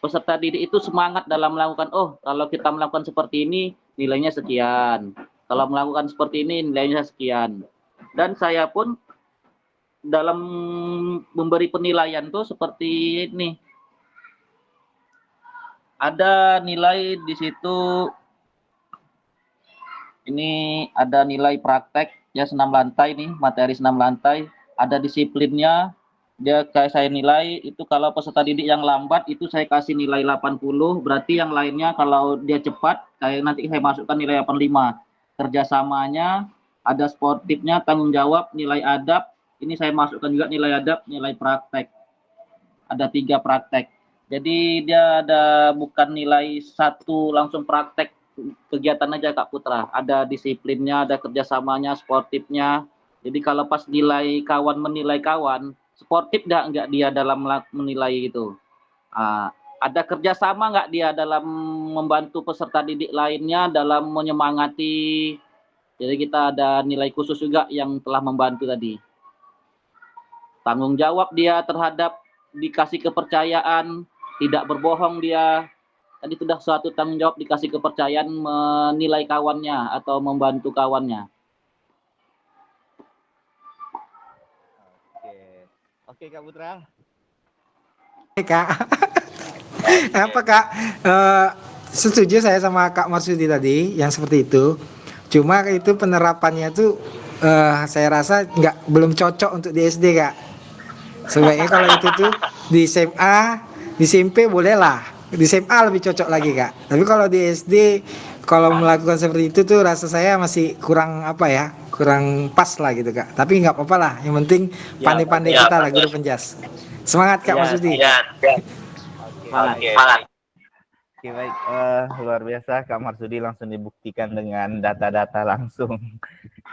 peserta didik itu semangat dalam melakukan, oh kalau kita melakukan seperti ini nilainya sekian, kalau melakukan seperti ini nilainya sekian. Dan saya pun dalam memberi penilaian tuh seperti ini, ada nilai di situ. Ini ada nilai praktek ya, senam lantai nih, materi senam lantai, ada disiplinnya. Dia kayak saya nilai itu kalau peserta didik yang lambat itu saya kasih nilai 80, berarti yang lainnya kalau dia cepat kayak nanti saya masukkan nilai 85. kerjasamanya, ada sportifnya, tanggung jawab, nilai adab. Ini saya masukkan juga nilai adab, nilai praktek. Ada 3 praktek. Jadi dia ada bukan nilai satu langsung praktek kegiatan aja Kak Putra. Ada disiplinnya, ada kerjasamanya, sportifnya. Jadi kalau pas nilai kawan menilai kawan, sportif nggak dia dalam menilai itu. Ada kerjasama nggak dia dalam membantu peserta didik lainnya dalam menyemangati. Jadi kita ada nilai khusus juga yang telah membantu tadi. Tanggung jawab dia terhadap dikasih kepercayaan, tidak berbohong dia. Tadi sudah suatu tanggung jawab dikasih kepercayaan menilai kawannya atau membantu kawannya. Oke Kak Putra. Kak. Apa Kak? Setuju saya sama Kak Marsudi tadi yang seperti itu. Cuma itu penerapannya tuh saya rasa belum cocok untuk di SD Kak. Sebaiknya kalau itu tuh di SMA, di SMP boleh lah. Di SMA lebih cocok lagi Kak. Tapi kalau di SD, kalau melakukan seperti itu tuh rasa saya masih kurang kurang pas lah gitu Kak. Tapi nggak apa-apa lah. Yang penting pandai-pandai kita lah guru penjas. Semangat Kak Marsudi. Semangat. Oke baik, luar biasa Kak Marsudi langsung dibuktikan dengan data-data langsung.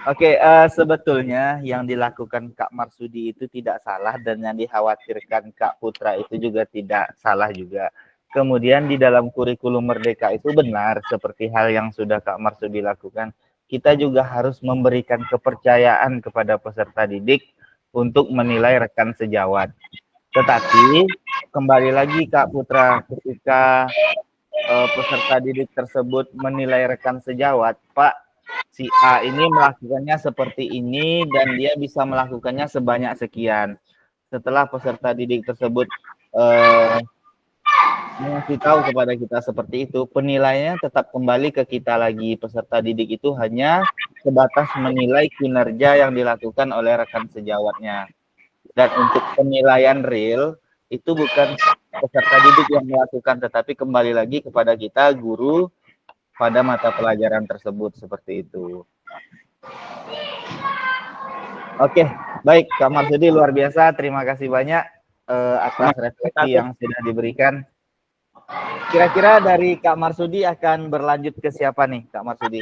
Oke, sebetulnya yang dilakukan Kak Marsudi itu tidak salah dan yang dikhawatirkan Kak Putra itu juga tidak salah juga. Kemudian di dalam kurikulum Merdeka itu benar seperti hal yang sudah Kak Marsudi lakukan. Kita juga harus memberikan kepercayaan kepada peserta didik untuk menilai rekan sejawat. Tetapi kembali lagi Kak Putra, ketika peserta didik tersebut menilai rekan sejawat, Pak, si A ini melakukannya seperti ini dan dia bisa melakukannya sebanyak sekian. Setelah peserta didik tersebut mengasih tahu kepada kita seperti itu, penilaiannya tetap kembali ke kita lagi. Peserta didik itu hanya sebatas menilai kinerja yang dilakukan oleh rekan sejawatnya. Dan untuk penilaian real itu bukan peserta didik yang melakukan, tetapi kembali lagi kepada kita guru pada mata pelajaran tersebut seperti itu. Oke, baik Kak Marsudi luar biasa, terima kasih banyak atas refleksi yang sudah diberikan. Kira-kira dari Kak Marsudi akan berlanjut ke siapa nih Kak Marsudi?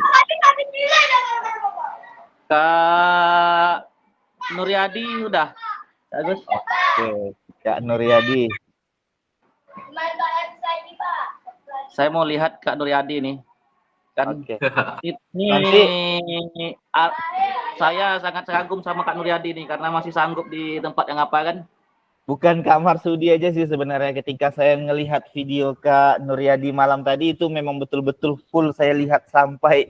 Kak Nuryadi udah. Bagus. Oke, Kak Nuryadi. Saya mau lihat Kak Nuryadi nih. Kan ini saya sangat kagum sama Kak Nuryadi nih karena masih sanggup di tempat yang apa kan? Bukan Kak Marsudi aja sih sebenarnya, ketika saya melihat video Kak Nuryadi malam tadi itu memang betul-betul full saya lihat sampai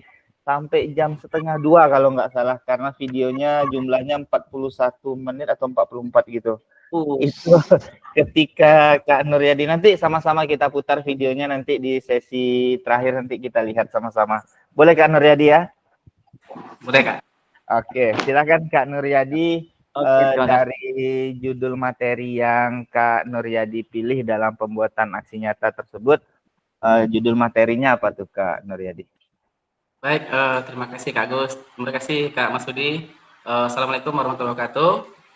jam 1:30 kalau nggak salah, karena videonya jumlahnya 41 menit atau 44 gitu. Itu ketika Kak Nuryadi, nanti sama-sama kita putar videonya nanti di sesi terakhir, nanti kita lihat sama-sama. Boleh Kak Nuryadi ya? Boleh Kak. Oke, silakan Kak Nuryadi. Dari judul materi yang Kak Nuryadi pilih dalam pembuatan aksi nyata tersebut, judul materinya apa tuh Kak Nuryadi? Baik, terima kasih Kak Gus, terima kasih Kak Marsudi. Assalamualaikum warahmatullahi wabarakatuh.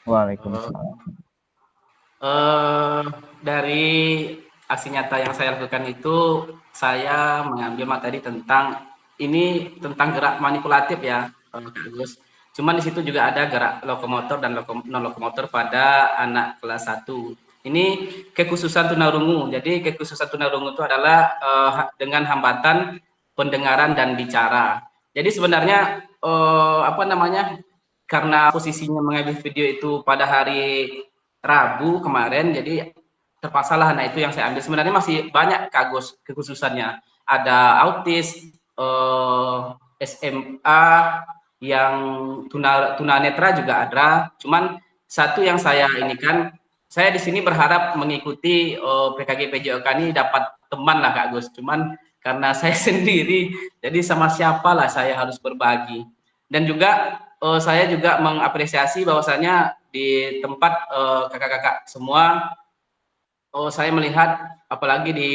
Waalaikumsalam. Dari aksi nyata yang saya lakukan itu, saya mengambil materi tentang gerak manipulatif ya, Kak Gus. Cuman di situ juga ada gerak lokomotor dan non lokomotor pada anak kelas 1. Ini kekhususan tunarungu. Jadi kekhususan tunarungu itu adalah dengan hambatan pendengaran dan bicara. Jadi sebenarnya karena posisinya mengambil video itu pada hari Rabu kemarin, jadi terpaksalah anak itu yang saya ambil. Sebenarnya masih banyak Kak Gus kekhususannya. Ada autis, SMA, yang tunanetra juga ada. Cuman satu yang saya ini kan, saya di sini berharap mengikuti PKG PJOK ini dapat teman lah Kak Gus. Cuman karena saya sendiri, jadi sama siapa lah saya harus berbagi. Dan juga saya juga mengapresiasi bahwasanya di tempat kakak-kakak semua, saya melihat apalagi di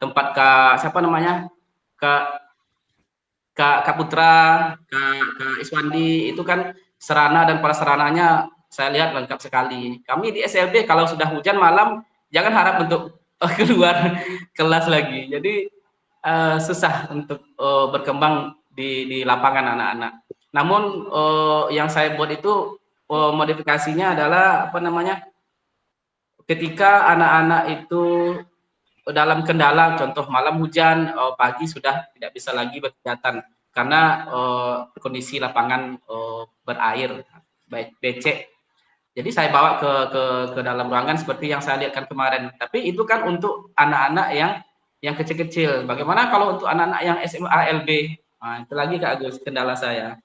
tempat Kak Kak Putra, Kak Iswandi, itu kan serana dan prasarananya saya lihat lengkap sekali. Kami di SLB kalau sudah hujan malam, jangan harap untuk keluar kelas lagi. Jadi susah untuk berkembang di lapangan anak-anak. Namun yang saya buat itu modifikasinya adalah apa namanya? Ketika anak-anak itu dalam kendala, contoh malam hujan, pagi sudah tidak bisa lagi berkegiatan karena kondisi lapangan berair, baik becek. Jadi saya bawa ke dalam ruangan seperti yang saya lihatkan kemarin. Tapi itu kan untuk anak-anak yang kecil-kecil. Bagaimana kalau untuk anak-anak yang SMA LB? Nah, itu lagi Kak Agus kendala saya.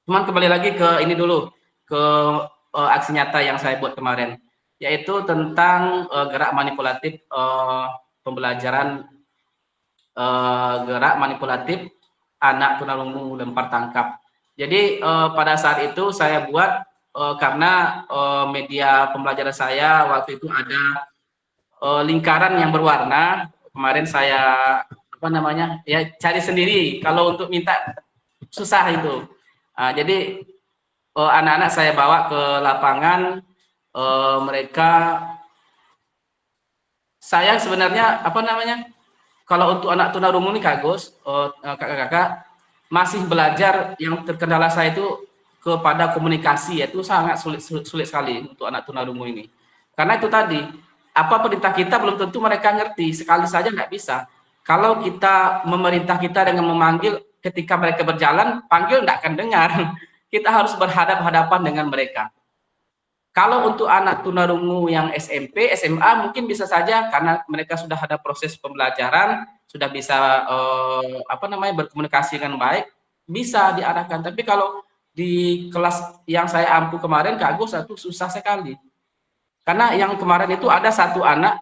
Cuman kembali lagi ke ini dulu, ke aksi nyata yang saya buat kemarin, yaitu tentang gerak manipulatif pembelajaran gerak manipulatif anak tunarungu lempar tangkap. Jadi pada saat itu saya buat karena media pembelajaran saya waktu itu ada lingkaran yang berwarna. Kemarin saya apa namanya ya cari sendiri. Kalau untuk minta susah itu. Jadi anak-anak saya bawa ke lapangan. Mereka saya sebenarnya apa namanya kalau untuk anak tunarungu ini Kak Gus, kakak-kakak masih belajar, yang terkendala saya itu kepada komunikasi, yaitu sangat sulit sekali untuk anak tunarungu ini. Karena itu tadi, apa perintah kita belum tentu mereka ngerti, sekali saja nggak bisa. Kalau kita memerintah kita dengan memanggil ketika mereka berjalan, panggil nggak akan dengar. Kita harus berhadapan-hadapan dengan mereka. Kalau untuk anak tunarungu yang SMP, SMA mungkin bisa saja karena mereka sudah ada proses pembelajaran, sudah bisa apa namanya berkomunikasi dengan baik, bisa diarahkan. Tapi kalau di kelas yang saya ampu kemarin Kak Agus itu susah sekali. Karena yang kemarin itu ada satu anak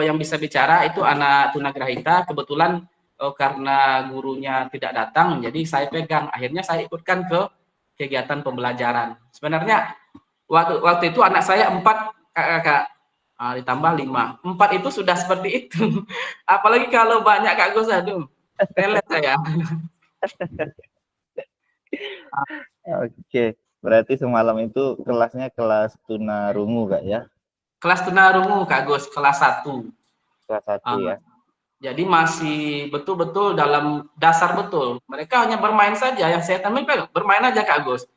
yang bisa bicara, itu anak tunagrahita, kebetulan karena gurunya tidak datang, jadi saya pegang. Akhirnya saya ikutkan ke kegiatan pembelajaran. Sebenarnya waktu itu anak saya 4 kakak, ditambah 5. 4 itu sudah seperti itu. Apalagi kalau banyak Kak Gus, aduh, telet saya. Oke, berarti semalam itu kelasnya kelas tunarungu Kak ya? Kelas tunarungu Kak Gus, kelas 1. Kelas 1 ya. Jadi masih betul-betul dalam dasar betul. Mereka hanya bermain saja, yang saya tampilkan bermain aja Kak Gus.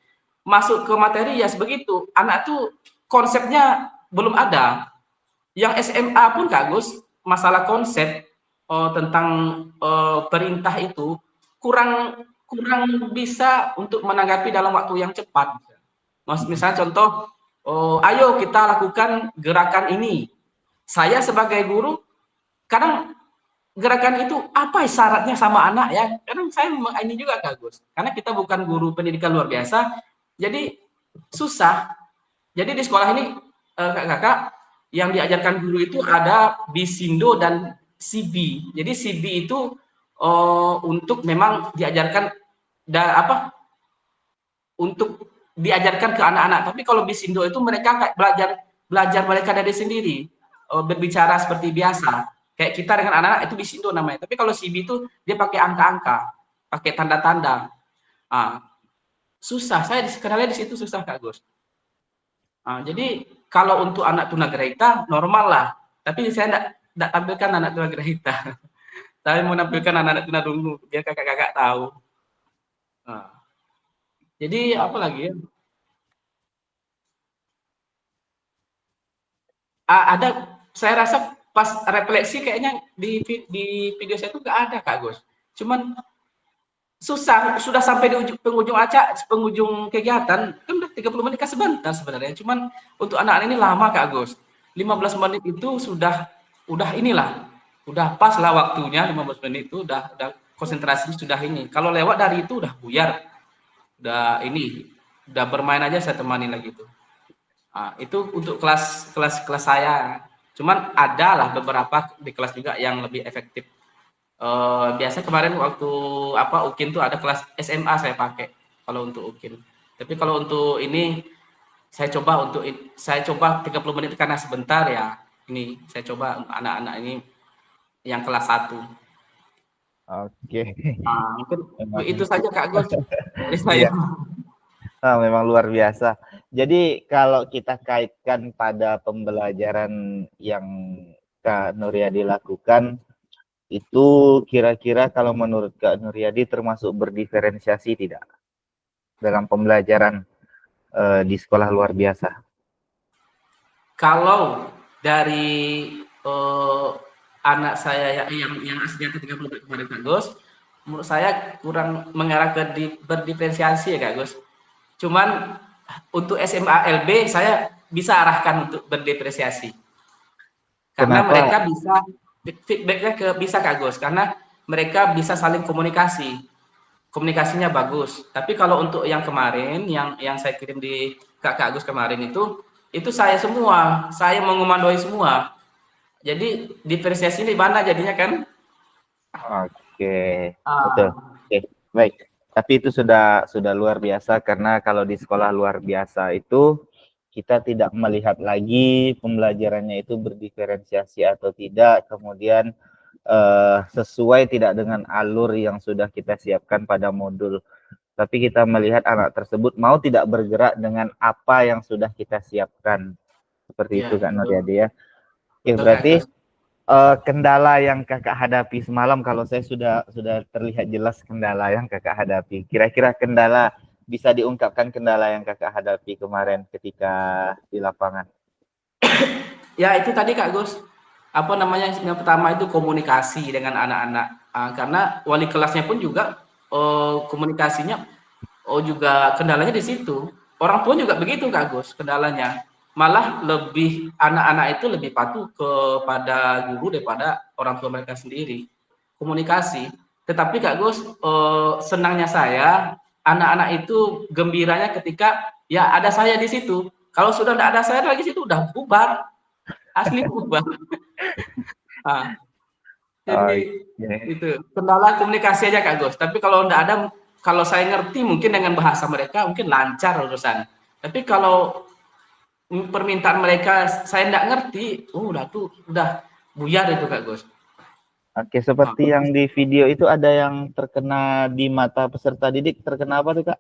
Masuk ke materi ya sebegitu. Anak tuh konsepnya belum ada. Yang SMA pun Kak Gus, masalah konsep tentang perintah itu kurang bisa untuk menanggapi dalam waktu yang cepat. Misalnya contoh, ayo kita lakukan gerakan ini. Saya sebagai guru, kadang gerakan itu apa syaratnya sama anak ya? Kadang saya ini juga Kak Gus, karena kita bukan guru pendidikan luar biasa, jadi susah. Jadi di sekolah ini kakak-kakak yang diajarkan guru itu ada Bisindo dan CB. Jadi CB itu untuk memang diajarkan untuk diajarkan ke anak-anak. Tapi kalau Bisindo itu mereka belajar mereka dari sendiri, berbicara seperti biasa. Kayak kita dengan anak-anak itu Bisindo namanya. Tapi kalau CB itu dia pakai angka-angka, pakai tanda-tanda. Susah. Saya kenalnya di situ susah Kak Gus. Jadi kalau untuk anak tunagrahita normal lah. Tapi saya tidak tampilkan anak tunagrahita. Saya mau nampilkan anak-anak tunarungu biar kakak-kakak tahu. Jadi apa lagi ya? Ada, saya rasa pas refleksi kayaknya di video saya itu nggak ada Kak Gus. Cuman susah, sudah sampai di penghujung kegiatan, kan udah 30 menit kan sebentar sebenarnya. Cuman untuk anak-anak ini lama Kak Gus. 15 menit itu sudah inilah. Udah pas lah waktunya 15 menit itu udah konsentrasinya sudah ini. Kalau lewat dari itu udah buyar. Udah bermain aja saya temani lagi itu. Itu untuk kelas saya. Cuman ada lah beberapa di kelas juga yang lebih efektif. Biasa kemarin waktu UKIN tuh ada kelas SMA saya pakai kalau untuk UKIN. Tapi kalau untuk ini saya coba 30 menit karena sebentar ya. Ini saya coba anak-anak ini yang kelas 1. Oke. Mungkin Memang, itu saja Kak Agus dari iya. saya. Memang luar biasa. Jadi kalau kita kaitkan pada pembelajaran yang Kak Nuryadi lakukan, itu kira-kira kalau menurut Kak Nuryadi termasuk berdiferensiasi tidak dalam pembelajaran di sekolah luar biasa? Kalau dari anak saya yang aslinya ke-30 kemarin Kak Gus, menurut saya kurang mengarah ke berdiferensiasi ya Kak Gus. Cuman untuk SMA LB saya bisa arahkan untuk berdiferensiasi. Karena Kenapa? mereka bisa feedbacknya bisa Kak Gus, karena mereka bisa saling komunikasi. Komunikasinya bagus. Tapi kalau untuk yang kemarin, yang saya kirim di Kak Agus kemarin itu saya semua, saya mengomandoi semua. Jadi diferensiasi di mana jadinya kan? Oke, betul. Oke, baik. Tapi itu sudah luar biasa, karena kalau di sekolah luar biasa itu kita tidak melihat lagi pembelajarannya itu berdiferensiasi atau tidak, kemudian sesuai tidak dengan alur yang sudah kita siapkan pada modul. Tapi kita melihat anak tersebut mau tidak bergerak dengan apa yang sudah kita siapkan. Seperti itu Kak Nuryadi ya. Oke, berarti kendala yang Kakak hadapi semalam, kalau saya sudah terlihat jelas kendala yang Kakak hadapi. Kira-kira kendala, bisa diungkapkan kendala yang Kakak hadapi kemarin ketika di lapangan? Ya itu tadi Kak Gus, apa namanya, yang pertama itu komunikasi dengan anak-anak. Karena wali kelasnya pun juga komunikasinya juga kendalanya di situ. Orang tua juga begitu Kak Gus, kendalanya. Malah lebih anak-anak itu lebih patuh kepada guru daripada orang tua mereka sendiri. Komunikasi. Tetapi Kak Gus, senangnya saya, anak-anak itu gembiranya ketika ya ada saya di situ. Kalau sudah tidak ada saya lagi situ udah bubar. Asli bubar. Jadi itu kendala komunikasi aja Kak Gus. Tapi kalau tidak ada, kalau saya ngerti mungkin dengan bahasa mereka mungkin lancar urusan. Tapi kalau permintaan mereka saya tidak ngerti, udah buyar itu Kak Gus. Oke, seperti yang di video itu ada yang terkena di mata peserta didik, terkena apa tuh Kak?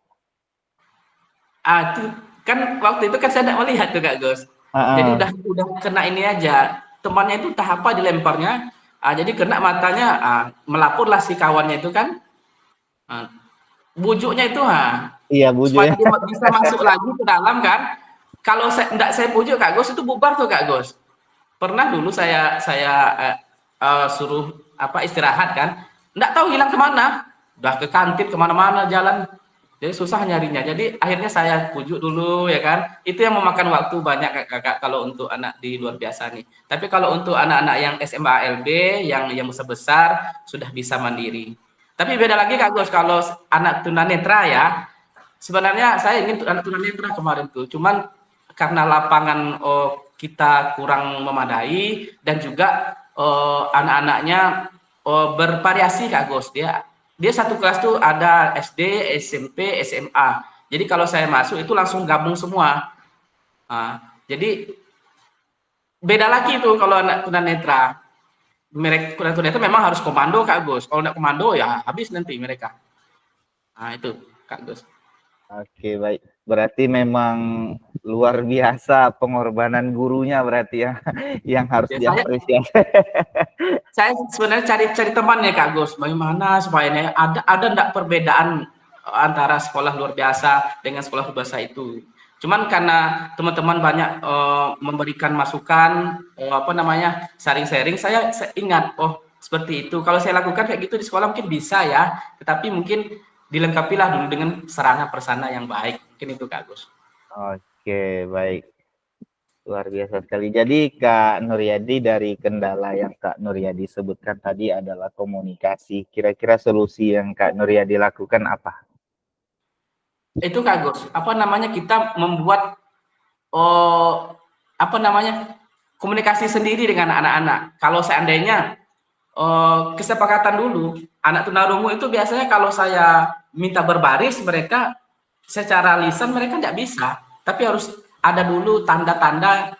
Itu kan waktu itu kan saya tidak melihat tuh Kak Gus. Jadi udah kena ini aja. Temannya itu entah apa dilemparnya, jadi kena matanya, melaporlah si kawannya itu kan. Bujuknya itu iya, supaya bujuknya. dia bisa masuk lagi ke dalam kan. Kalau saya bujuk Kak Gus itu bubar tuh Kak Gus. Pernah dulu saya suruh istirahat kan, nggak tahu hilang kemana, udah ke kantin kemana-mana jalan, jadi susah nyarinya. Jadi akhirnya saya bujuk dulu ya kan. Itu yang memakan waktu banyak Kakak kalau untuk anak di luar biasa nih. Tapi kalau untuk anak-anak yang SMA LB yang besar sudah bisa mandiri. Tapi beda lagi Kak Gus kalau anak tunanetra ya. Sebenarnya saya ingin anak tunanetra kemarin tuh, cuman karena lapangan kita kurang memadai dan juga anak-anaknya bervariasi Kak Gus. Dia satu kelas tuh ada SD, SMP, SMA. Jadi kalau saya masuk itu langsung gabung semua. Jadi beda lagi tuh kalau anak tunanetra. Mereka tunanetra memang harus komando Kak Gus. Kalau nggak komando ya habis nanti mereka. Itu Kak Gus. Oke, baik. Berarti memang luar biasa pengorbanan gurunya berarti ya, yang harus diapresiasi. Saya sebenarnya cari temannya Kak Gus. Bagaimana supaya ada enggak perbedaan antara sekolah luar biasa dengan sekolah luar biasa itu. Cuman karena teman-teman banyak memberikan masukan, sharing-sharing, saya ingat, seperti itu. Kalau saya lakukan kayak gitu di sekolah mungkin bisa ya, tetapi mungkin dilengkapilah dulu dengan sarana prasarana yang baik. Mungkin itu Kak Gus. Oke, baik. Luar biasa sekali. Jadi Kak Nuryadi, dari kendala yang Kak Nuryadi sebutkan tadi adalah komunikasi. Kira-kira solusi yang Kak Nuryadi lakukan apa? Itu Kak Gus, kita membuat komunikasi sendiri dengan anak-anak. Kalau seandainya kesepakatan dulu, anak tunarungu itu biasanya kalau saya minta berbaris, mereka secara lisan mereka tidak bisa, tapi harus ada dulu tanda-tanda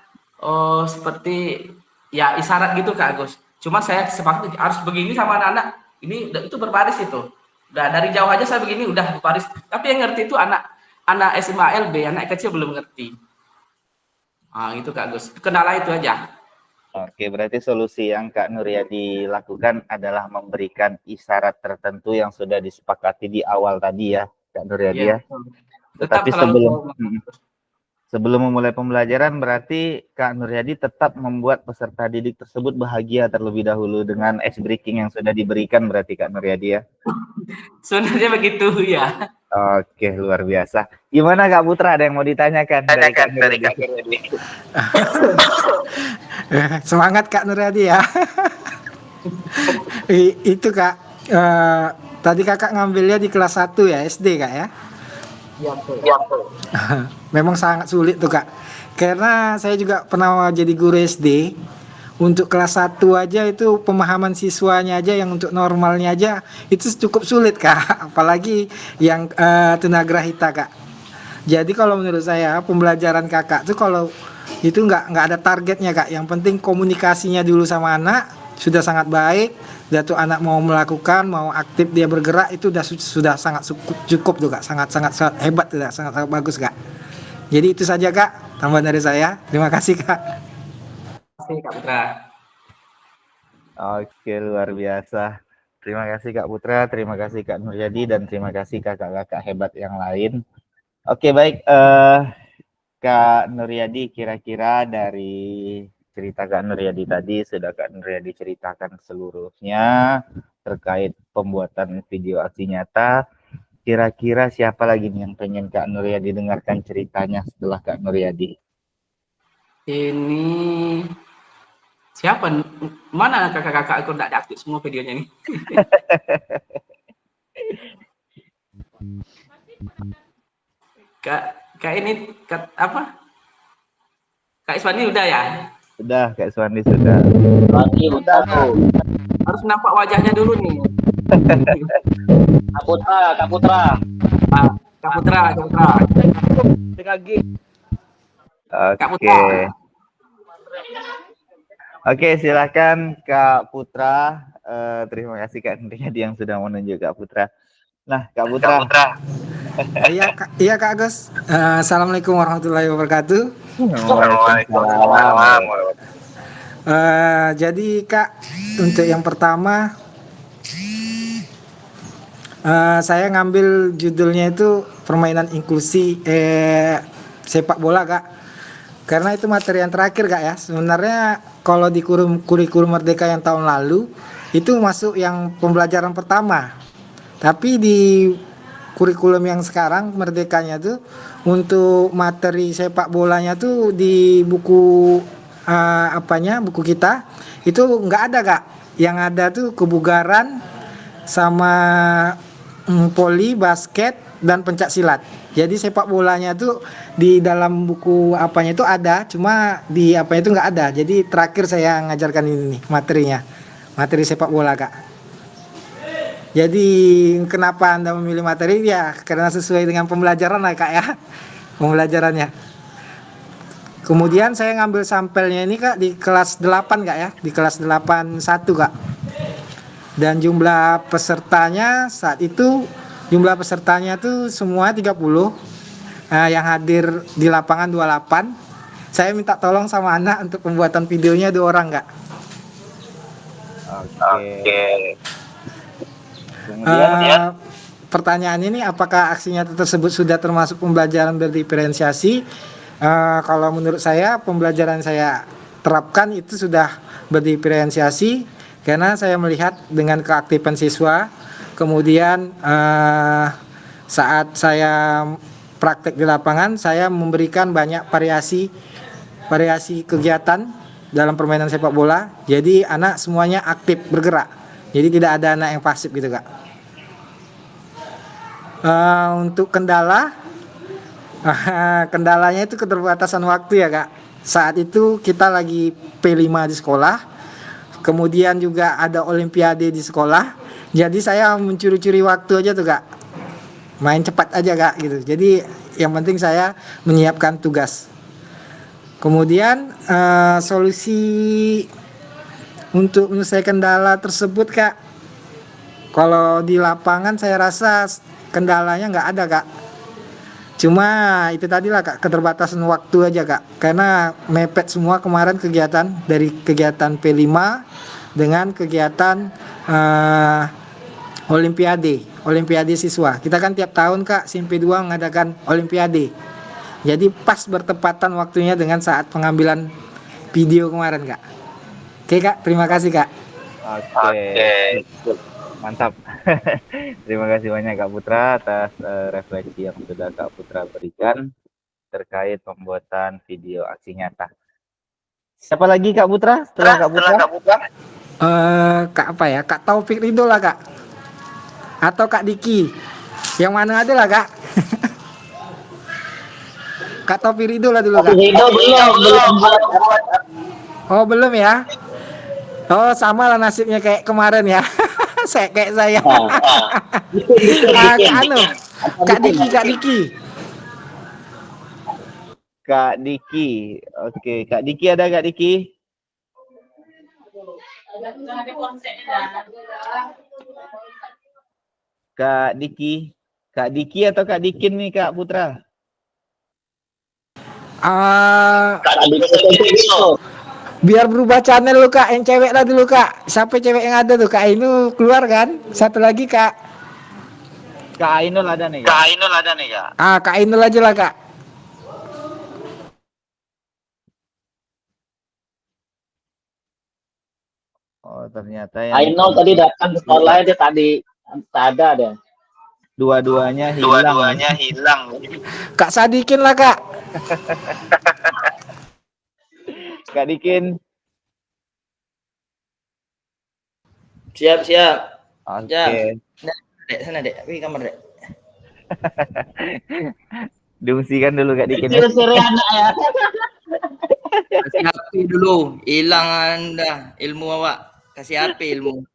seperti ya isyarat gitu Kak Agus. Cuma saya sepakat harus begini sama anak-anak, itu berbaris itu. Udah dari jauh aja saya begini udah berbaris. Tapi yang ngerti itu anak SMA LB, anak kecil belum ngerti. Ah, itu Kak Gus. Kendala itu aja. Oke, berarti solusi yang Kak Nuryadi lakukan adalah memberikan isyarat tertentu yang sudah disepakati di awal tadi ya, Kak Nuryadi ya. Tetap Tetapi selalu sebelum memulai pembelajaran berarti Kak Nuryadi tetap membuat peserta didik tersebut bahagia terlebih dahulu dengan ice breaking yang sudah diberikan berarti Kak Nuryadi ya. sebenarnya begitu ya. Oke, luar biasa. Gimana Kak Putra, ada yang mau ditanyakan? Dari Kak Nuryadi. Semangat Kak Nuryadi ya. Itu Kak, tadi kakak ngambilnya di kelas 1 ya, SD Kak ya? Iya. Memang sangat sulit tuh Kak. Karena saya juga pernah jadi guru SD. Untuk kelas 1 aja itu pemahaman siswanya aja yang untuk normalnya aja itu cukup sulit Kak. Apalagi yang tunagrahita Kak. Jadi kalau menurut saya pembelajaran kakak tuh kalau itu nggak ada targetnya Kak. Yang penting komunikasinya dulu sama anak sudah sangat baik. Dan tuh anak mau melakukan, mau aktif dia bergerak itu sudah sangat cukup tuh Kak. Sangat hebat tuh Kak. Sangat bagus Kak. Jadi itu saja Kak, tambahan dari saya. Terima kasih Kak. Terima kasih Kak Putra. Oke, luar biasa. Terima kasih Kak Putra, terima kasih Kak Nuryadi, dan terima kasih kakak-kakak hebat yang lain. Oke, baik. Kak Nuryadi, kira-kira dari cerita Kak Nuryadi tadi, sudah Kak Nuryadi ceritakan seluruhnya terkait pembuatan video aksi nyata. Kira-kira siapa lagi nih yang pengen Kak Nuryadi dengarkan ceritanya setelah Kak Nuryadi? Ini siapa? Mana kakak-kakak aku tidak aktif semua videonya nih. Kak ini apa? Kak Iswandi udah ya? Sudah, Kak Iswandi sudah. Udah. Harus nampak wajahnya dulu nih. Kak Putra. Kak Putra. Kak Oke. Putra. Oke, silakan Kak Putra. Terima kasih Kak Nuryadi yang sudah menunjuk Kak Putra. Nah, Kak Putra. Iya Kak Agus. Assalamualaikum warahmatullahi wabarakatuh. Waalaikumsalam. Jadi Kak, untuk yang pertama saya ngambil judulnya itu permainan inklusi sepak bola Kak. Karena itu materi yang terakhir Kak ya. Sebenarnya kalau di kurikulum Merdeka yang tahun lalu itu masuk yang pembelajaran pertama. Tapi di kurikulum yang sekarang Merdekanya tuh untuk materi sepak bolanya tuh di buku buku kita itu nggak ada Kak. Yang ada tuh kebugaran sama voli, basket dan pencak silat. Jadi sepak bolanya tuh di dalam buku apanya itu ada, cuma di apa itu nggak ada. Jadi terakhir saya ngajarkan ini nih materinya, materi sepak bola Kak. Jadi kenapa Anda memilih materi ya karena sesuai dengan pembelajaran lah Kak ya, pembelajarannya. Kemudian saya ngambil sampelnya ini Kak di kelas 8 Kak ya, di kelas 81 Kak. Dan jumlah pesertanya saat itu tuh semua 30. Yang hadir di lapangan 28. Saya minta tolong sama anak untuk pembuatan videonya 2 orang Kak. Oke. Kemudian pertanyaan ini apakah aksinya tersebut sudah termasuk pembelajaran berdiferensiasi? Kalau menurut saya pembelajaran saya terapkan itu sudah berdiferensiasi karena saya melihat dengan keaktifan siswa. Kemudian saat saya praktek di lapangan saya memberikan banyak variasi kegiatan dalam permainan sepak bola. Jadi anak semuanya aktif bergerak. Jadi tidak ada anak yang pasif gitu Kak. Untuk kendalanya itu keterbatasan waktu ya Kak. Saat itu kita lagi P5 di sekolah. Kemudian juga ada olimpiade di sekolah. Jadi saya mencuri-curi waktu aja tuh Kak. Main cepat aja Kak gitu. Jadi yang penting saya menyiapkan tugas. Kemudian solusi untuk menyelesaikan kendala tersebut Kak, Kalau di lapangan saya rasa kendalanya nggak ada Kak. Cuma itu tadi lah Kak, keterbatasan waktu aja Kak. Karena mepet semua kemarin kegiatan, dari kegiatan P5 dengan kegiatan Olimpiade siswa. Kita kan tiap tahun Kak, SMP 2 mengadakan Olimpiade. Jadi pas bertepatan waktunya dengan saat pengambilan video kemarin Kak. Oke Kak, terima kasih Kak. Oke. Mantap. Terima kasih banyak Kak Putra atas refleksi yang sudah Kak Putra berikan terkait pembuatan video aksi nyata. Siapa lagi Kak Putra setelah Kak Putra? Kak apa ya? Kak Taufik Ridho lah Kak. Atau Kak Diki. Yang mana ada lah Kak. Kak Taufik Ridho lah dulu Kak. Ridho belum buat. Oh belum ya? Oh sama lah nasibnya kayak kemarin ya. Kayak saya. Kak Diki. Kak Diki. Oke, Kak Diki ada Kak Diki? Kak Diki atau Kak Dikin nih Kak Putra? Biar berubah channel lu Kak, yang cewek lah dulu Kak. Siapa cewek yang ada tuh Kak Ainul keluar kan? Satu lagi Kak. Kak Ainul ada nih Kak? Kak Ainul aja lah Kak. Oh ternyata yang Ainul tadi datang ke sekolah dia tadi tak ada deh. dua-duanya hilang. Kak Sadikin lah Kak. Kak Dikin. Siap. Oke. Dek, sana dek, pergi kamar dek. Diungsikan dulu Kak Dikin. Anak ya. Kasih HP dulu, hilang Anda ilmu awak. Kasih HP ilmu.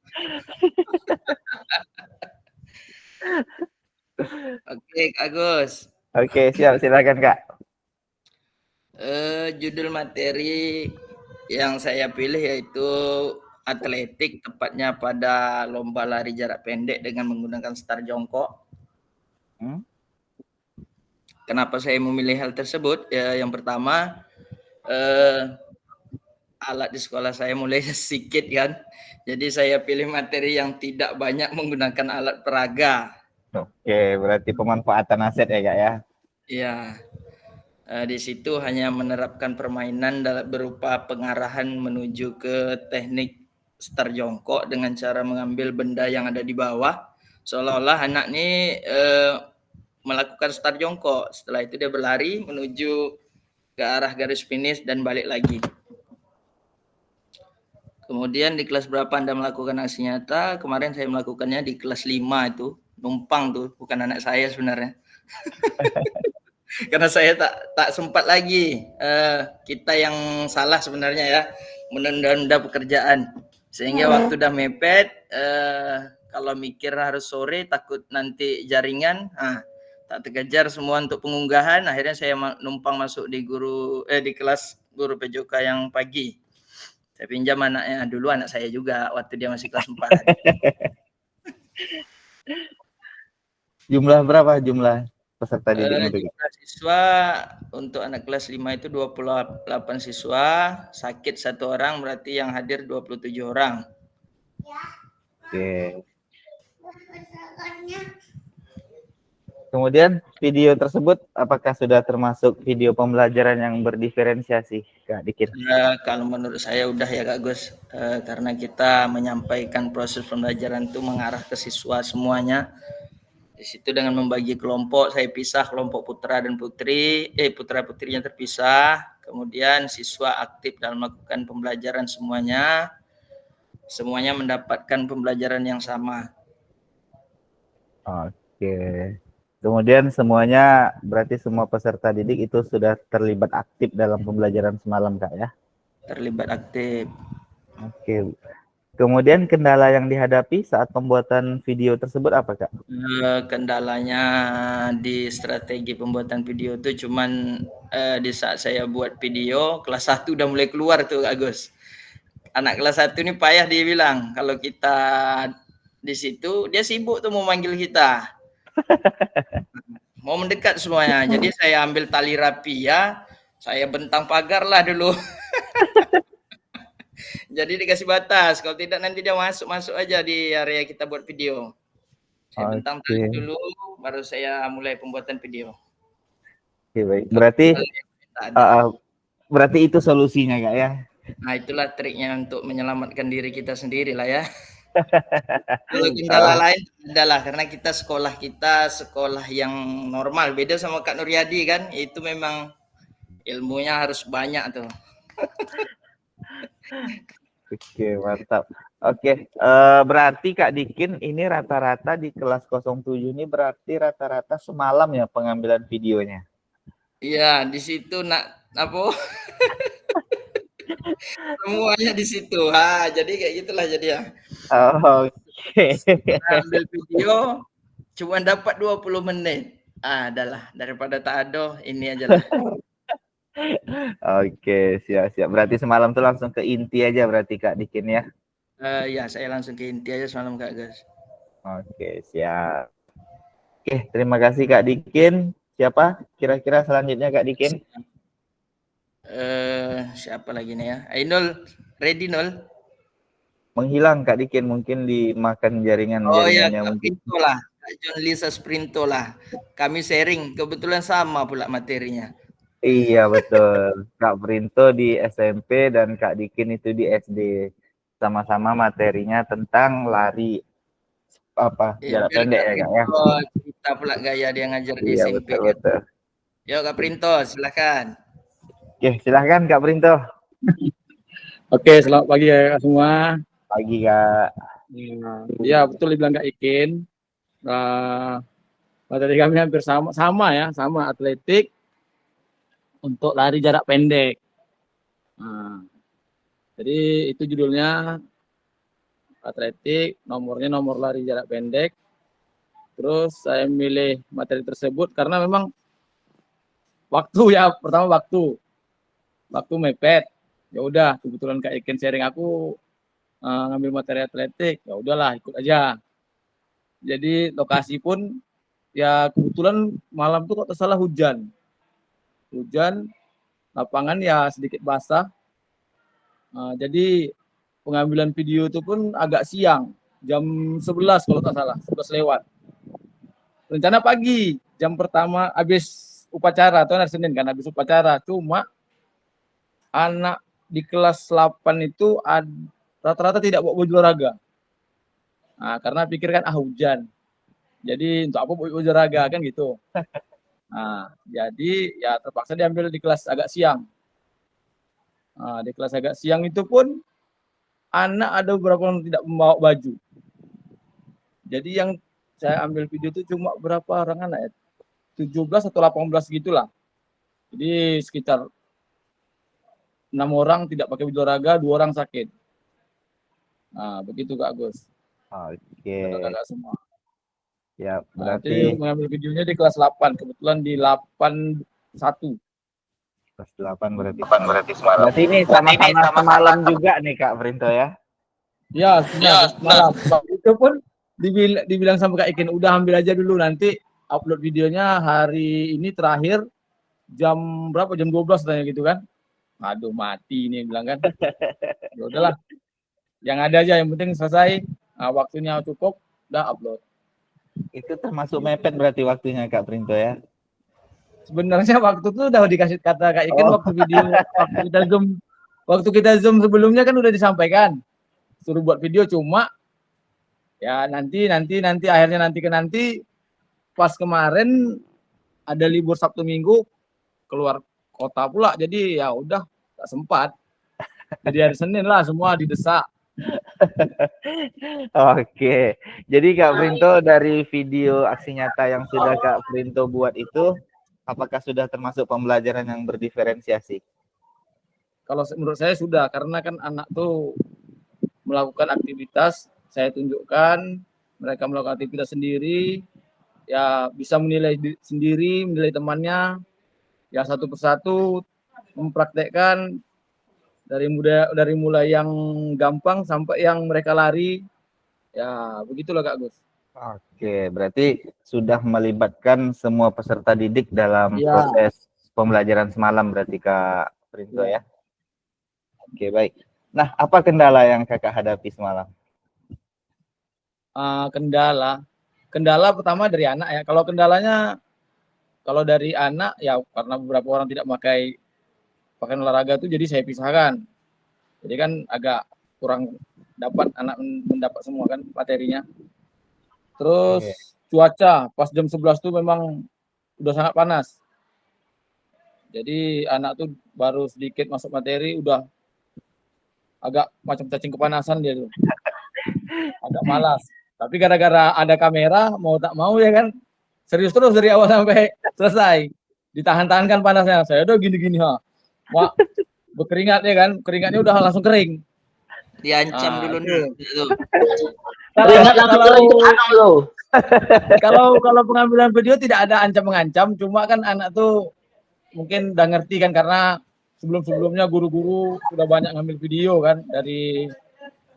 Oke, Kak Agus. Oke, silakan Kak. Judul materi yang saya pilih yaitu atletik, tepatnya pada lomba lari jarak pendek dengan menggunakan start jongkok. Kenapa saya memilih hal tersebut? Ya, yang pertama, alat di sekolah saya mulai sedikit kan, jadi saya pilih materi yang tidak banyak menggunakan alat peraga. Oke, berarti pemanfaatan aset ya Kak ya? Iya. Di situ hanya menerapkan permainan berupa pengarahan menuju ke teknik start jongkok dengan cara mengambil benda yang ada di bawah, seolah-olah anak ini melakukan start jongkok. Setelah itu dia berlari menuju ke arah garis finish dan balik lagi. Kemudian di kelas berapa Anda melakukan aksi nyata? Kemarin saya melakukannya di kelas 5 itu, numpang tuh, bukan anak saya sebenarnya. Karena saya tak sempat lagi. Kita yang salah sebenarnya ya, menunda-nunda pekerjaan. Sehingga waktu udah mepet, kalau mikir harus sore takut nanti jaringan, tak terkejar semua untuk pengunggahan. Akhirnya saya numpang masuk di kelas guru PJOK yang pagi. Saya pinjam anaknya dulu, anak saya juga waktu dia masih kelas 4. Jumlah berapa jumlah peserta didik itu? Jumlah siswa untuk anak kelas 5 itu 28 siswa, sakit 1 orang, berarti yang hadir 27 orang. Oke. Kemudian video tersebut apakah sudah termasuk video pembelajaran yang berdiferensiasi Kak Dikin? Kalau menurut saya udah ya Kak Gus, karena kita menyampaikan proses pembelajaran itu mengarah ke siswa semuanya. Di situ dengan membagi kelompok, saya pisah kelompok putra dan putri, putra-putrinya terpisah, kemudian siswa aktif dalam melakukan pembelajaran semuanya mendapatkan pembelajaran yang sama. Oke. Kemudian semuanya, berarti semua peserta didik itu sudah terlibat aktif dalam pembelajaran semalam Kak ya? Terlibat aktif. Oke. Kemudian kendala yang dihadapi saat pembuatan video tersebut apa Kak? Kendalanya di strategi pembuatan video itu cuman di saat saya buat video kelas 1 udah mulai keluar tuh Kak Gus. Anak kelas 1 ini payah dia bilang, kalau kita Di situ dia sibuk tuh mau manggil kita. Mau mendekat semuanya. Jadi saya ambil tali rapia, saya bentang pagar lah dulu. Jadi dikasih batas, kalau tidak nanti dia masuk aja di area kita buat video. Saya bentang tali Oke. dulu, baru saya mulai pembuatan video. Oke, baik. Berarti Tak ada. berarti itu solusinya Kak ya. Nah, itulah triknya untuk menyelamatkan diri kita sendiri lah ya. Kalau kendala lain adalah karena kita sekolah yang normal, beda sama Kak Nuryadi kan, itu memang ilmunya harus banyak tuh. Oke, mantap. Oke, berarti Kak Dikin ini rata-rata di kelas 07 ini berarti rata-rata semalam ya pengambilan videonya. Iya, di situ apa? Semuanya di situ. Jadi kayak gitulah jadi ya. Oke. Ambil video cuma dapat 20 menit. Adalah daripada tak ada, ini aja lah. Oke, siap-siap. Berarti semalam tuh langsung ke inti aja berarti Kak Dikin ya. Ya, saya langsung ke inti aja semalam Kak Gus. Oke, siap. Oke, terima kasih Kak Dikin. Siapa kira-kira selanjutnya Kak Dikin? Siapa lagi nih ya? Ainul, ready Nul? Menghilang Kak Dikin, mungkin dimakan jaringannya Kak mungkin. Printo lah, Kak John Lisa Sprinto lah. Kami sharing, kebetulan sama pula materinya. Iya betul, Kak Printo di SMP dan Kak Dikin itu di SD. Sama-sama materinya tentang lari jarak pendek ya Kak ya. Kita pula gaya dia ngajar di Iya SMP. betul. Yuk Kak Printo, silakan. Oke, silahkan Kak Printo. Oke, selamat pagi ya semua. Pagi Kak. Ya betul dibilang Kak Ikin. Materi kami hampir sama ya, sama atletik untuk lari jarak pendek. Jadi itu judulnya atletik, nomornya nomor lari jarak pendek. Terus saya milih materi tersebut karena memang pertama waktu mepet. Ya udah, kebetulan Kak Ikin sharing aku ngambil materi atletik, ya udahlah ikut aja. Jadi lokasi pun ya kebetulan malam tuh kok tersalah hujan, lapangan ya sedikit basah. Jadi pengambilan video itu pun agak siang, jam 11 kalau tak salah, 11 lewat. Rencana pagi, jam pertama habis upacara, atau hari Senin kan habis upacara. Cuma anak di kelas 8 itu rata-rata tidak bawa baju olahraga. Karena pikirkan hujan. Jadi untuk apa bawa baju olahraga kan gitu. Jadi ya terpaksa diambil di kelas agak siang. Di kelas agak siang itu pun anak ada beberapa yang tidak membawa baju. Jadi yang saya ambil video itu cuma berapa orang anak ya? 17 atau 18 gitulah. Jadi sekitar 6 orang tidak pakai baju olahraga, 2 orang sakit. Begitu Kak Agus. Oke. Kakak semua. Ya, berarti mengambil videonya di kelas 8, kebetulan di 81. Kelas 8 berarti semalam. Berarti ini sama-sama semalam juga nih Kak Printo ya? Ya, semalam. Itu pun dibilang sama Kak Ikin, udah ambil aja dulu, nanti upload videonya hari ini terakhir jam berapa? Jam 12 katanya gitu kan. Aduh, mati ini bilang kan. Ya udahlah. Yang ada aja, yang penting selesai. Waktunya cukup, udah upload. Itu termasuk mepet berarti waktunya Kak Printo ya? Sebenarnya waktu itu udah dikasih kata Kak Ikin waktu kita zoom sebelumnya kan udah disampaikan suruh buat video, cuma ya nanti akhirnya nanti pas kemarin ada libur Sabtu Minggu keluar kota pula, jadi ya udah tak sempat. Jadi hari Senin lah semua didesak. Oke, jadi Kak Printo dari video aksi nyata yang sudah Kak Printo buat itu, apakah sudah termasuk pembelajaran yang berdiferensiasi? Kalau menurut saya sudah, karena kan anak tuh melakukan aktivitas, saya tunjukkan mereka melakukan aktivitas sendiri, ya bisa menilai sendiri, menilai temannya, ya satu persatu mempraktekkan dari mulai yang gampang sampai yang mereka lari, Ya, begitulah Kak Gus. Oke, berarti sudah melibatkan semua peserta didik dalam Ya. proses pembelajaran semalam berarti Kak Printo Ya. ya. Oke, baik. Nah, apa kendala yang Kakak hadapi semalam? Kendala pertama dari anak ya. Kalau kendalanya, kalau dari anak ya karena beberapa orang tidak memakai pakaian olahraga itu, jadi saya pisahkan. Jadi kan agak kurang dapat anak mendapat semua kan materinya. Terus cuaca pas jam 11 tuh memang udah sangat panas. Jadi anak tuh baru sedikit masuk materi udah agak macam cacing kepanasan dia tuh. Agak malas. Tapi gara-gara ada kamera, mau tak mau ya kan, serius terus dari awal sampai selesai. Ditahan-tahan kan panasnya. Saya udah gini-gini ha. Wah, berkeringat ya kan, keringatnya udah langsung kering. Diancam dulu nih. Kalau pengambilan video tidak ada ancam-mengancam, cuma kan anak tuh mungkin udah ngerti kan karena sebelum-sebelumnya guru-guru sudah banyak ngambil video kan dari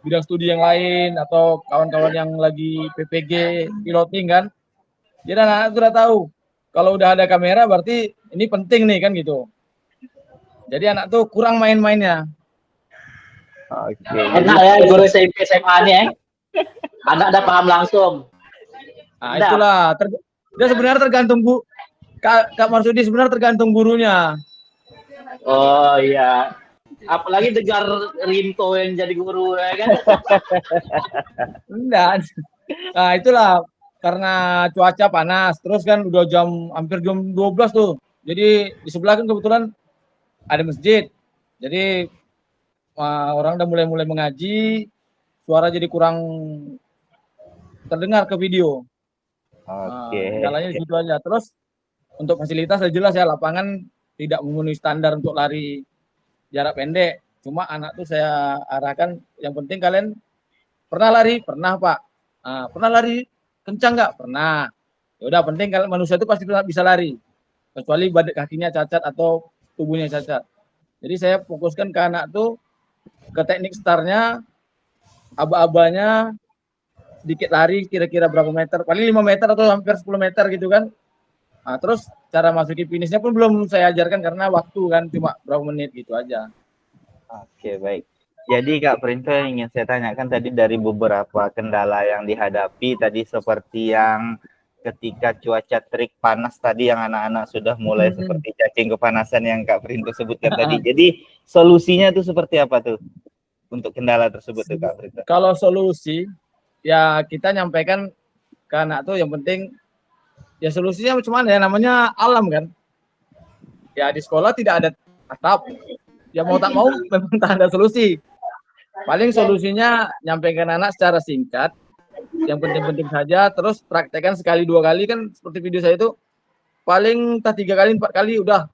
bidang studi yang lain atau kawan-kawan yang lagi PPG piloting kan. Jadi anak-anak sudah tahu kalau udah ada kamera berarti ini penting nih kan gitu. Jadi anak tuh kurang main-mainnya. Oke. Enak ya guru SMP SMA nih ya. Anak ada paham langsung. Nah, itulah. Dia sebenarnya tergantung Kak Marsudi sebenarnya tergantung gurunya. Oh iya. Apalagi dengar Rinto yang jadi guru ya kan. Enggak. Nah, itulah karena cuaca panas. Terus kan udah hampir jam 12 tuh. Jadi di sebelah kan kebetulan ada masjid. Jadi orang udah mulai mengaji, suara jadi kurang terdengar ke video. Oke. Kendalanya di situ aja. Terus untuk fasilitas jelas ya lapangan tidak memenuhi standar untuk lari jarak pendek. Cuma anak tuh saya arahkan yang penting kalian pernah lari, pernah Pak. Pernah lari kencang nggak? Pernah. Ya udah penting kalian manusia itu pasti bisa lari. Kecuali badan kakinya cacat atau tubuhnya cacat. Jadi saya fokuskan ke anak tuh ke teknik startnya, aba-abanya, sedikit lari kira-kira berapa meter, paling 5 meter atau hampir 10 meter gitu kan. Nah, terus cara masuki finishnya pun belum saya ajarkan karena waktu kan cuma berapa menit gitu aja. Oke, baik. Jadi Kak Printo yang ingin saya tanyakan tadi dari beberapa kendala yang dihadapi tadi seperti yang ketika cuaca terik panas tadi yang anak-anak sudah mulai seperti cacing kepanasan yang Kak Printo sebutkan tadi. Jadi solusinya itu seperti apa tuh untuk kendala tersebut tuh Kak Printo? Kalau solusi ya kita nyampaikan ke anak tuh yang penting ya solusinya cuma ya namanya alam kan. Ya di sekolah tidak ada atap. Ya mau tak mau memang tak ada solusi. Paling solusinya nyampaikan anak secara singkat. Yang penting-penting saja, terus praktekkan sekali 2 kali kan seperti video saya itu paling 3 kali 4 kali udah.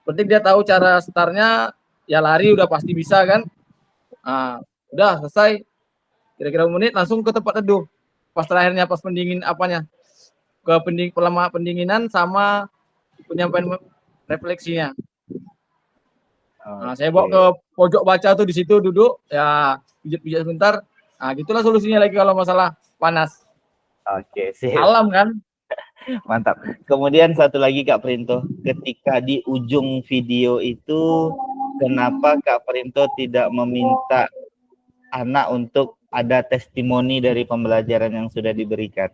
Penting dia tahu cara startnya, ya lari udah pasti bisa kan. Udah selesai. Kira-kira 1 menit langsung ke tempat teduh. Pas terakhirnya pas pendingin apanya? Ke pelama pendinginan sama penyampaian refleksinya. Saya bawa ke pojok baca tuh di situ duduk ya pijat-pijat sebentar. Gitulah solusinya lagi kalau masalah panas. Oke, sip. Alam kan. Mantap. Kemudian satu lagi Kak Printo, ketika di ujung video itu kenapa Kak Printo tidak meminta anak untuk ada testimoni dari pembelajaran yang sudah diberikan?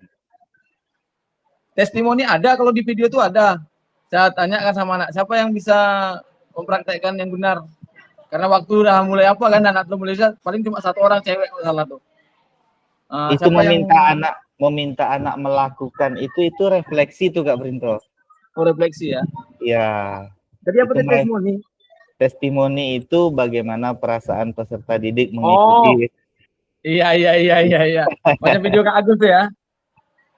Testimoni ada kalau di video itu ada. Saya tanyakan sama anak, siapa yang bisa mempraktekkan yang benar? Karena waktu udah mulai apa kan anak tuh mulai paling cuma 1 orang cewek salah tuh. Itu meminta anak melakukan itu refleksi tuh Kak Printo. Oh, refleksi ya. Iya. Jadi apa itu testimoni? Testimoni itu bagaimana perasaan peserta didik mengikuti. Iya. Macam video Kak Agus tuh ya.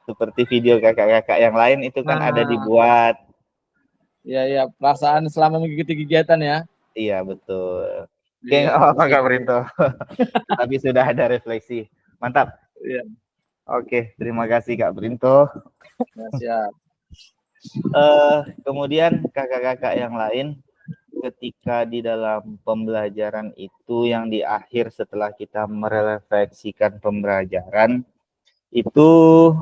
Seperti video kakak-kakak yang lain itu kan ada dibuat. Iya, perasaan selama mengikuti kegiatan ya. Iya, betul. Oke, Kak Printo. Tapi sudah ada refleksi. Mantap. Iya. Oke, terima kasih Kak Printo. Siap. Kemudian kakak-kakak yang lain, ketika di dalam pembelajaran itu yang di akhir setelah kita merefleksikan pembelajaran, itu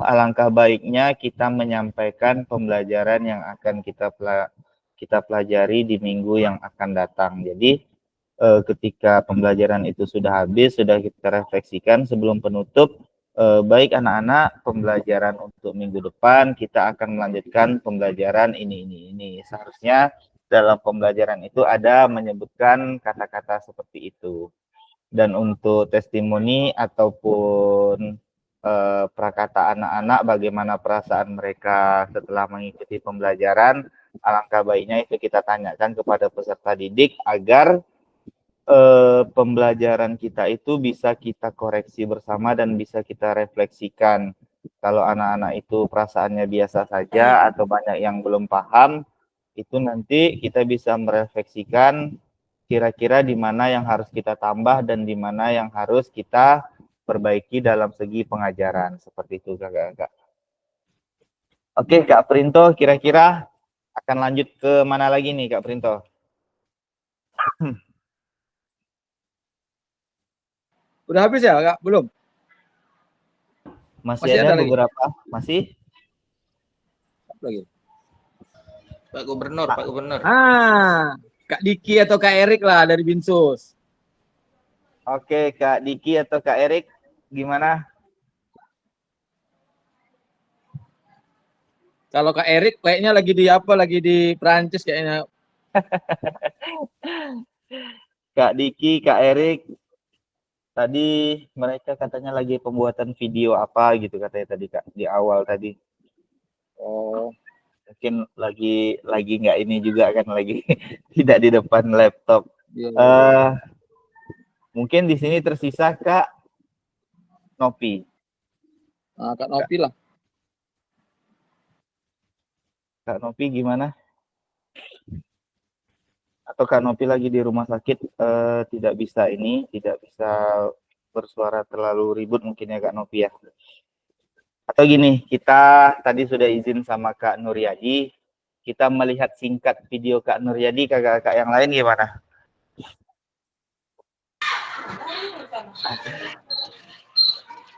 alangkah baiknya kita menyampaikan pembelajaran yang akan kita pelajari di minggu yang akan datang. Jadi ketika pembelajaran itu sudah habis, sudah kita refleksikan sebelum penutup, baik anak-anak, pembelajaran untuk minggu depan kita akan melanjutkan pembelajaran ini. Seharusnya dalam pembelajaran itu ada menyebutkan kata-kata seperti itu. Dan untuk testimoni ataupun prakata anak-anak, bagaimana perasaan mereka setelah mengikuti pembelajaran, alangkah baiknya itu kita tanyakan kepada peserta didik agar pembelajaran kita itu bisa kita koreksi bersama dan bisa kita refleksikan. Kalau anak-anak itu perasaannya biasa saja atau banyak yang belum paham, itu nanti kita bisa merefleksikan kira-kira di mana yang harus kita tambah dan di mana yang harus kita perbaiki dalam segi pengajaran. Seperti itu kakak-kakak. Oke Kak Printo, kira-kira akan lanjut ke mana lagi nih Kak Printo? Udah habis ya, Kak? Belum? Masih ada beberapa. Masih? Lagi. Pak Gubernur. Kak Diki atau Kak Erik lah dari Binsus. Oke, Kak Diki atau Kak Erik, gimana? Kalau Kak Erik kayaknya lagi di Prancis kayaknya. Kak Diki, Kak Erik, tadi mereka katanya lagi pembuatan video apa gitu katanya tadi Kak, di awal tadi. Oh, mungkin lagi nggak ini juga kan, lagi tidak di depan laptop. Mungkin di sini tersisa Kak Nopi. Kak Nopi lah. Kak Nopi gimana? Atau Kak Nopi lagi di rumah sakit, tidak bisa bersuara terlalu ribut mungkin ya Kak Nopi ya. Atau gini, kita tadi sudah izin sama Kak Nuryadi, kita melihat singkat video Kak Nuryadi, kakak-kakak yang lain gimana?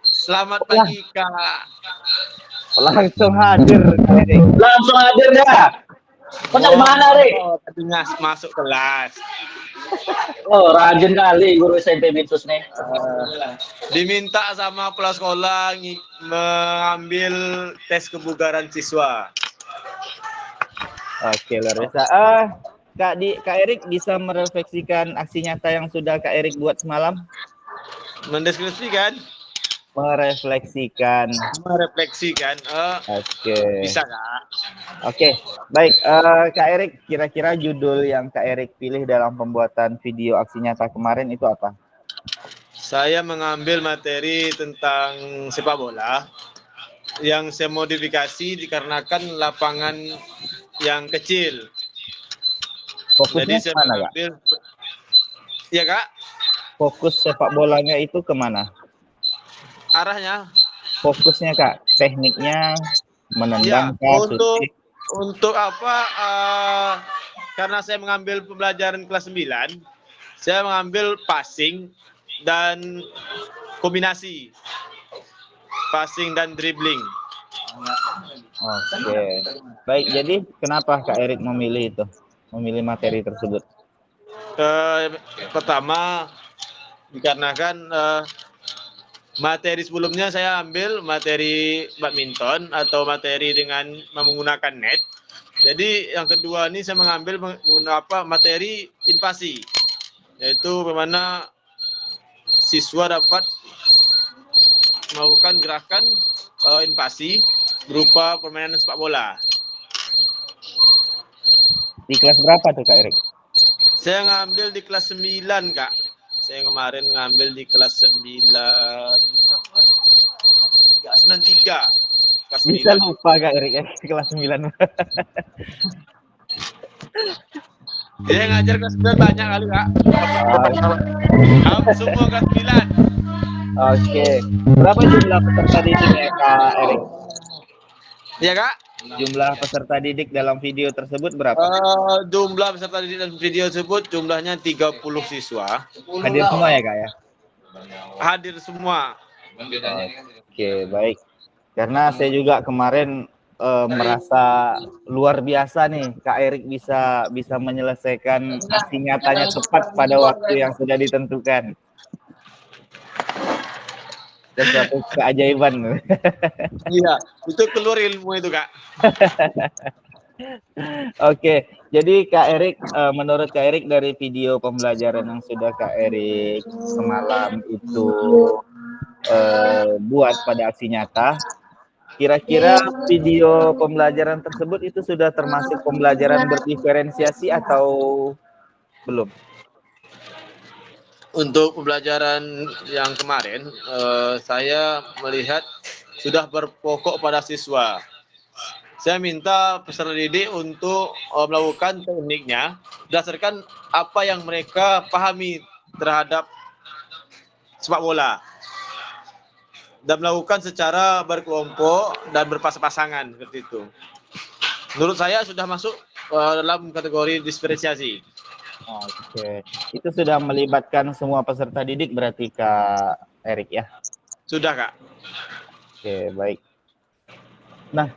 Selamat pagi Kak. Langsung hadir. Langsung hadir dah. Dari mana, Rik? Tengah masuk kelas. Oh, rajin kali guru SMP Binsus nih. Diminta sama kepala sekolah mengambil tes kebugaran siswa. Oke, luar biasa. Kak Erik bisa merefleksikan aksi nyata yang sudah Kak Erik buat semalam? Mendeskripsikan? Merefleksikan. Oke. Bisa Kak. Oke, baik. Kak Erik, kira-kira judul yang Kak Erik pilih dalam pembuatan video aksi nyata kemarin itu apa? Saya mengambil materi tentang sepak bola yang saya modifikasi dikarenakan lapangan yang kecil. Fokusnya jadi saya kemana, mengambil, ya Kak? Fokus sepak bolanya itu kemana? Arahnya? Fokusnya Kak, tekniknya menendang ya, untuk apa? Karena saya mengambil pembelajaran kelas 9, saya mengambil passing dan kombinasi, passing dan dribbling. Oke, baik. Jadi kenapa Kak Erik memilih materi tersebut? Pertama, dikarenakan materi sebelumnya saya ambil materi badminton atau materi dengan menggunakan net. Jadi yang kedua ini saya mengambil materi invasi, yaitu bagaimana siswa dapat melakukan gerakan invasi berupa permainan sepak bola. Di kelas berapa tuh Kak Erik? Saya ngambil di kelas 9 Kak. Saya kemarin ngambil di kelas 93. Kelas Bisa 9. Lupa Kak Erik ya, kelas 9. Dia ngajar kelas 9 banyak kali Kak. Semua kelas 9. Oke. Berapa jumlah peserta didiknya Kak Erik? Ya Kak? Jumlah peserta didik dalam video tersebut berapa? Jumlah peserta didik dalam video tersebut jumlahnya 30 siswa. Hadir semua ya Kak ya? Hadir semua. Oke, baik. Karena saya juga kemarin merasa luar biasa nih, Kak Erik bisa menyelesaikan aksi nyatanya tepat pada waktu yang sudah ditentukan. Sesuatu keajaiban. Iya, itu keluar ilmu itu, Kak. Oke, jadi Kak Erik, menurut Kak Erik dari video pembelajaran yang sudah Kak Erik semalam itu buat pada aksi nyata, kira-kira video pembelajaran tersebut itu sudah termasuk pembelajaran berdiferensiasi atau belum? Untuk pembelajaran yang kemarin, saya melihat sudah berpokok pada siswa. Saya minta peserta didik untuk melakukan tekniknya berdasarkan apa yang mereka pahami terhadap sepak bola. Dan melakukan secara berkelompok dan berpasangan seperti itu. Menurut saya sudah masuk dalam kategori diferensiasi. Oke, itu sudah melibatkan semua peserta didik berarti Kak Erik ya? Sudah, Kak. Oke, baik. Nah,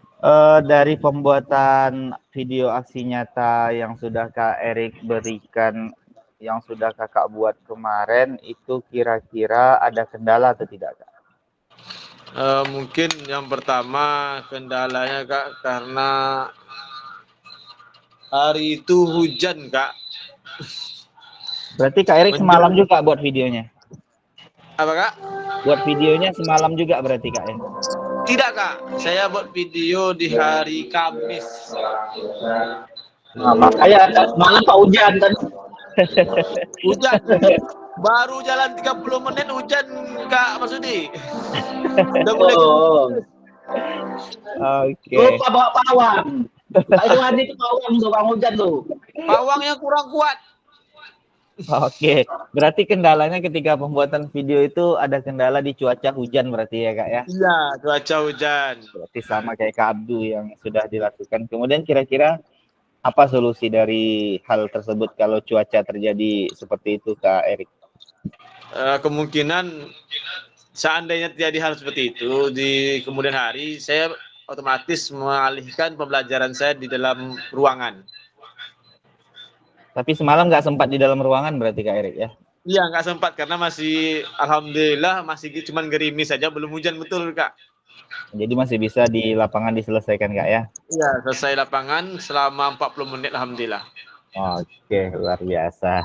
dari pembuatan video aksi nyata yang sudah Kak Erik berikan, yang sudah Kakak buat kemarin, itu kira-kira ada kendala atau tidak, Kak? Mungkin yang pertama kendalanya, Kak, karena hari itu hujan, Kak. Berarti Kak Erik semalam juga buat videonya? Apa, Kak? Buat videonya semalam juga berarti, Kak? Ya? Tidak, Kak. Saya buat video di hari Kamis. Nah, makanya malam Pak hujan kan. Hujan. Baru jalan 30 menit hujan, Kak Masudi. Udah mulai. Oke. Lupa bawa pawang. Itu hari itu pawang tuh, Bang hujan tuh. Pawangnya kurang kuat. Oke, berarti kendalanya ketika pembuatan video itu ada kendala di cuaca hujan berarti ya, Kak ya? Iya, cuaca hujan. Berarti sama kayak Kak Abdu yang sudah dilakukan. Kemudian kira-kira apa solusi dari hal tersebut kalau cuaca terjadi seperti itu, Kak Erik? Kemungkinan seandainya terjadi hal seperti itu di kemudian hari, saya otomatis mengalihkan pembelajaran saya di dalam ruangan. Tapi semalam nggak sempat di dalam ruangan berarti Kak Erik ya? Iya, nggak sempat karena masih, alhamdulillah masih cuman gerimis saja, belum hujan betul, Kak. Jadi masih bisa di lapangan diselesaikan, Kak ya? Iya, selesai lapangan selama 40 menit, alhamdulillah. Oke, luar biasa.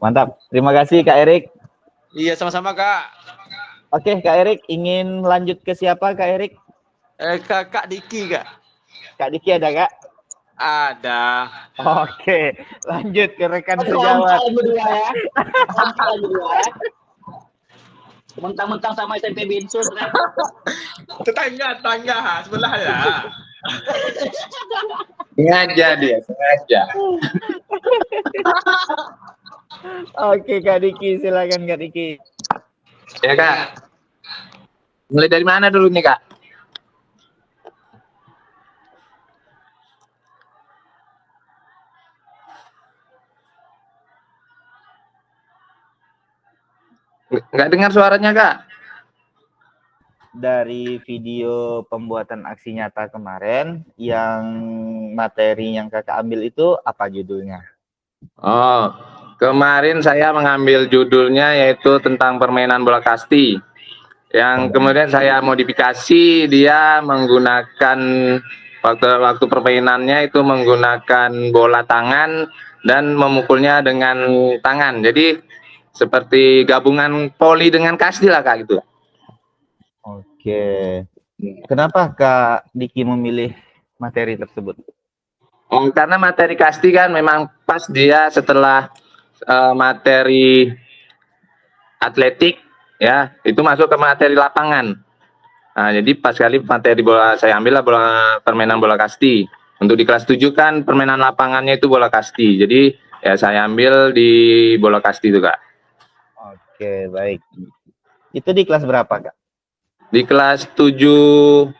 Mantap. Terima kasih Kak Erik. Iya, sama-sama, Kak. Oke, Kak Erik, ingin lanjut ke siapa, Kak Erik? Kak Diki, Kak. Kak Diki ada, Kak? Ada. Oke, lanjut ke rekan sejawat. Mentang-mentang sama SMP Binsus kan. Tetangga sebelah ya. Sengaja dia, sengaja. Oke, Kak Diki, silakan Kak Diki. Ya, Kak. Mulai dari mana dulu nih, Kak? Nggak dengar suaranya, Kak. Dari video pembuatan aksi nyata kemarin, yang materi yang Kakak ambil itu apa judulnya? Oh, kemarin saya mengambil judulnya yaitu tentang permainan bola kasti. Yang kemudian saya modifikasi, dia menggunakan waktu permainannya itu menggunakan bola tangan dan memukulnya dengan tangan. Jadi seperti gabungan voli dengan kasti lah, Kak, gitu. Oke. Kenapa Kak Diki memilih materi tersebut? Karena materi kasti kan memang pas dia setelah materi atletik ya, itu masuk ke materi lapangan. Nah, jadi pas kali materi bola saya ambil lah permainan bola kasti. Untuk di kelas 7 kan permainan lapangannya itu bola kasti. Jadi ya saya ambil di bola kasti itu, Kak. Oke, baik. Itu di kelas berapa, Kak? Di kelas 72.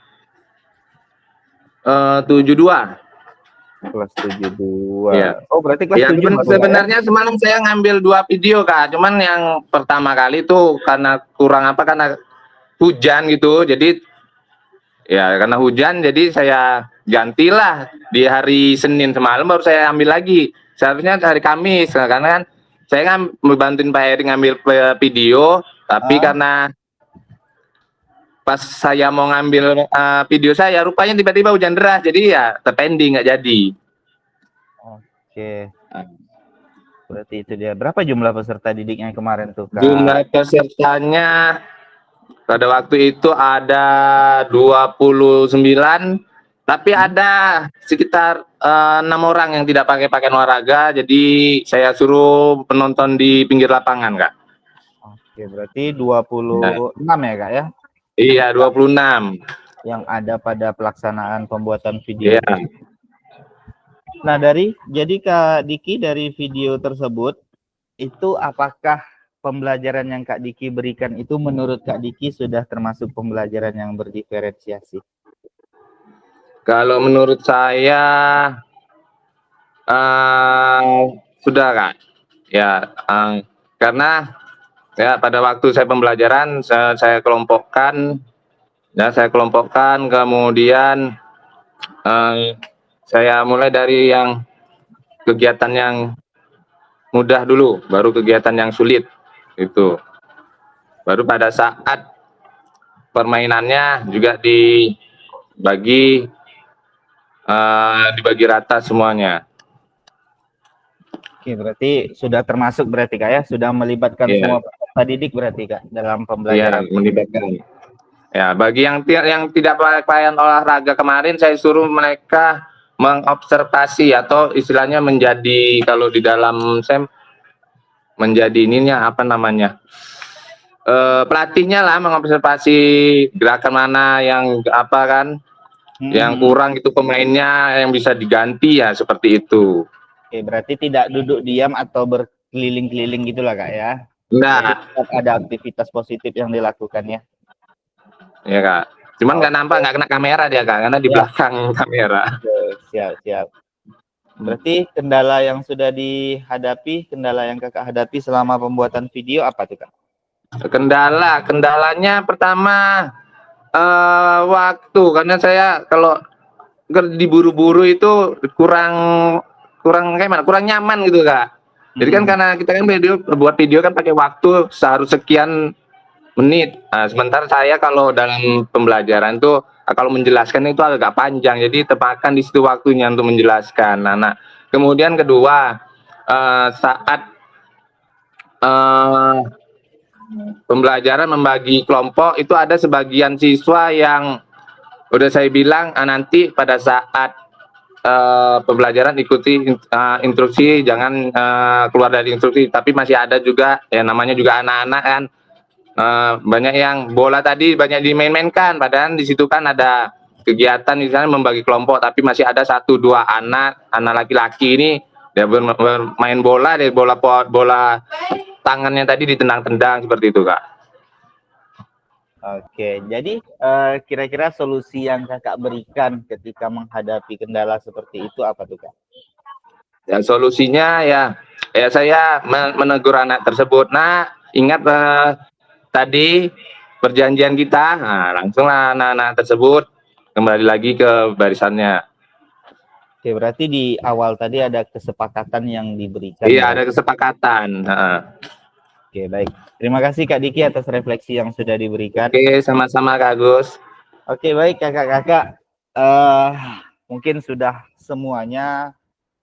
Kelas 72. Ya. Oh, berarti kelas ya, 7. Sebenarnya semalam saya ngambil 2 video, Kak. Cuman yang pertama kali tuh karena kurang apa, karena hujan gitu, jadi ya karena hujan jadi saya gantilah di hari Senin semalam baru saya ambil lagi. Seharusnya hari Kamis karena kan saya kan bantuin Pak Heri ngambil video, tapi karena pas saya mau ngambil video saya rupanya tiba-tiba hujan deras, jadi ya terpending nggak jadi. Oke. Berarti itu dia. Berapa jumlah peserta didiknya kemarin tuh, Kak? Jumlah pesertanya pada waktu itu ada 29, tapi ada sekitar 6 orang yang tidak pakai pakaian olahraga, jadi saya suruh penonton di pinggir lapangan, Kak. Oke, berarti 26 ya, Kak ya? Iya, 26. Yang ada pada pelaksanaan pembuatan video. Iya. Nah, jadi Kak Diki dari video tersebut, itu apakah pembelajaran yang Kak Diki berikan itu menurut Kak Diki sudah termasuk pembelajaran yang berdiferensiasi? Kalau menurut saya sudah, Kak. Ya, karena ya pada waktu saya pembelajaran saya kelompokkan, kemudian saya mulai dari yang kegiatan yang mudah dulu, baru kegiatan yang sulit itu. Baru pada saat permainannya juga dibagi rata semuanya. Oke, berarti sudah termasuk berarti Kak ya, sudah melibatkan semua peserta didik berarti Kak dalam pembelajaran. Iya, melibatkan. Ya, bagi yang tidak pakaian olahraga kemarin saya suruh mereka mengobservasi atau istilahnya menjadi, kalau di dalam SEM menjadi ininya apa namanya, pelatihnya lah, mengobservasi gerakan mana yang apa kan, yang kurang itu pemainnya yang bisa diganti ya, seperti itu. Oke, berarti tidak duduk diam atau berkeliling-keliling gitulah Kak ya? Enggak. Ada aktivitas positif yang dilakukan ya? Ya Kak. Cuman nggak nampak, nggak kena kamera dia Kak, karena di belakang kamera. Siap. Berarti kendala yang sudah dihadapi, kendala yang Kakak hadapi selama pembuatan video apa tuh Kak? Kendalanya pertama waktu, karena saya kalau diburu-buru itu kurang nyaman gitu Kak. Jadi kan karena kita kan buat video kan pakai waktu seharus sekian menit. Nah, sementara saya kalau dalam pembelajaran tuh kalau menjelaskan itu agak panjang, jadi terpakan di situ waktunya untuk menjelaskan. Nah, kemudian kedua, saat pembelajaran membagi kelompok itu ada sebagian siswa yang udah saya bilang nanti pada saat pembelajaran ikuti instruksi, jangan keluar dari instruksi. Tapi masih ada juga ya, namanya juga anak-anak kan, banyak yang bola tadi banyak dimain-mainkan, padahal di situ kan ada kegiatan misalnya membagi kelompok, tapi masih ada 1-2 anak laki-laki ini dia bermain bola, dari bola tangannya tadi ditendang-tendang seperti itu Kak. Oke, jadi kira-kira solusi yang Kakak berikan ketika menghadapi kendala seperti itu apa tuh Kak? Ya solusinya ya saya menegur anak tersebut. Nah, ingat tadi perjanjian kita, langsunglah anak-anak tersebut kembali lagi ke barisannya. Oke, berarti di awal tadi ada kesepakatan yang diberikan. Iya, ada kesepakatan. Oke, baik. Terima kasih Kak Diki atas refleksi yang sudah diberikan. Oke, sama-sama Kak Agus. Oke, baik kakak-kakak. Mungkin sudah semuanya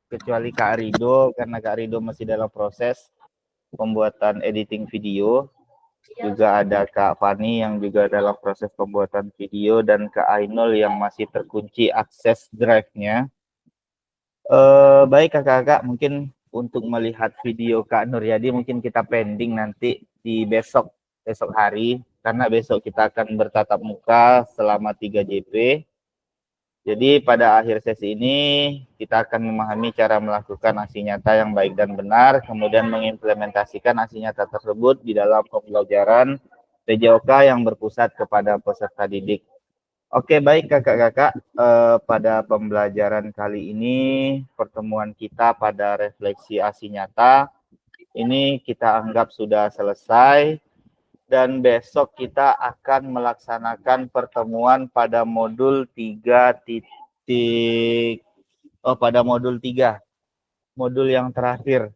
kecuali Kak Rido, karena Kak Rido masih dalam proses pembuatan editing video. Juga ada Kak Fani yang juga dalam proses pembuatan video, dan Kak Ainul yang masih terkunci akses drive-nya. Baik kakak-kakak, mungkin untuk melihat video Kak Nuryadi mungkin kita pending nanti di besok hari, karena besok kita akan bertatap muka selama 3 JP. Jadi pada akhir sesi ini kita akan memahami cara melakukan aksi nyata yang baik dan benar, kemudian mengimplementasikan aksi nyata tersebut di dalam pembelajaran PJOK yang berpusat kepada peserta didik. Oke, baik kakak-kakak, pada pembelajaran kali ini pertemuan kita pada refleksi aksi nyata ini kita anggap sudah selesai. dan besok kita akan melaksanakan pertemuan pada modul 3 modul yang terakhir.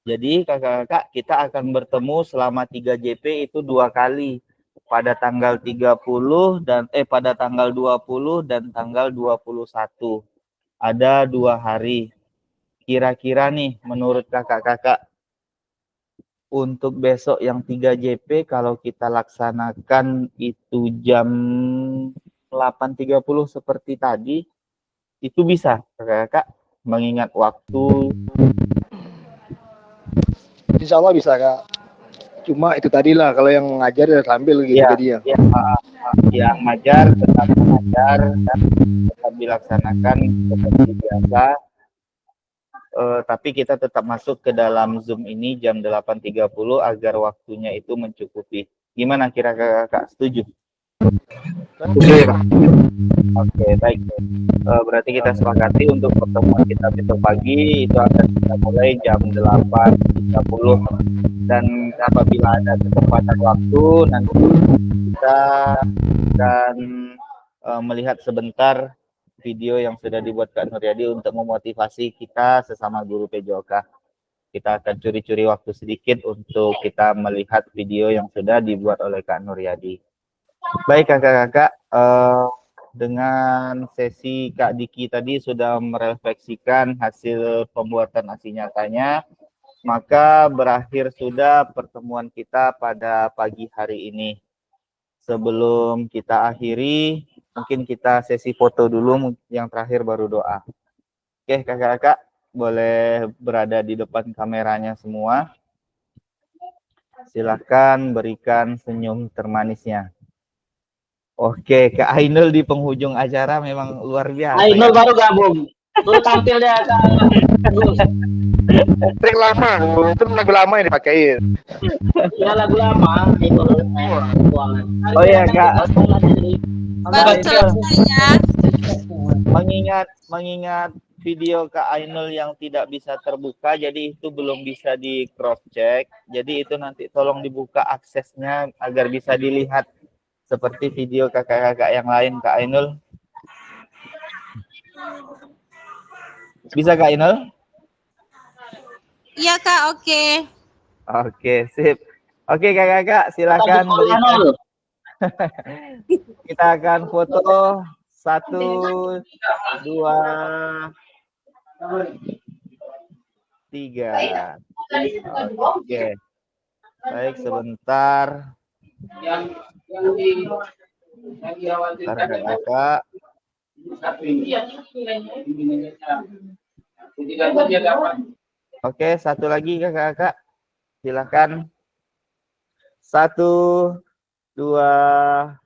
Jadi kakak-kakak, kita akan bertemu selama 3 JP itu 2 kali, pada tanggal 30 dan pada tanggal 20 dan tanggal 21. Ada 2 hari. Kira-kira nih menurut kakak-kakak, untuk besok yang 3 JP kalau kita laksanakan itu jam 8.30 seperti tadi, itu bisa kakak-kakak, mengingat waktu. Insya Allah bisa Kak. Cuma itu tadi lah, kalau yang ngajar ya sambil gitu Ya, tadi ya. yang ngajar tetap mengajar dan tetap dilaksanakan seperti biasa. Tapi kita tetap masuk ke dalam Zoom ini jam 8.30 agar waktunya itu mencukupi. Gimana kira kakak, setuju? Oke, baik. Berarti kita sepakati untuk pertemuan kita besok pagi itu akan kita mulai jam 8.30, dan apabila ada kesempatan waktu nanti kita akan melihat sebentar video yang sudah dibuat Kak Nuryadi untuk memotivasi kita sesama guru PJOK. Kita akan curi-curi waktu sedikit untuk kita melihat video yang sudah dibuat oleh Kak Nuryadi. Baik kakak-kakak, dengan sesi Kak Diki tadi sudah merefleksikan hasil pembuatan aksi nyatanya, maka berakhir sudah pertemuan kita pada pagi hari ini. Sebelum kita akhiri, mungkin kita sesi foto dulu, yang terakhir baru doa. Oke kakak-kakak, boleh berada di depan kameranya semua. Silahkan berikan senyum termanisnya. Oke, Kak Ainul di penghujung acara memang luar biasa. Ainul baru gabung. Baru tampil dia Kak. Trik lama, itu lagu lama yang dipakai. Ya lagu lama itu. Oh ya Kak. Baru selesai ya. Mengingat video Kak Ainul yang tidak bisa terbuka, jadi itu belum bisa di cross check. Jadi itu nanti tolong dibuka aksesnya agar bisa dilihat seperti video kakak-kakak yang lain, Kak Ainul. Bisa Kak Ainul? Iya Kak, oke. Oke, sip. Oke kakak-kakak, silakan berikan. Kita akan foto 1, 2, 3. Oke. Baik, sebentar. Kakak-kakak. Oke, satu lagi kakak-kakak. Silakan. 1, 2,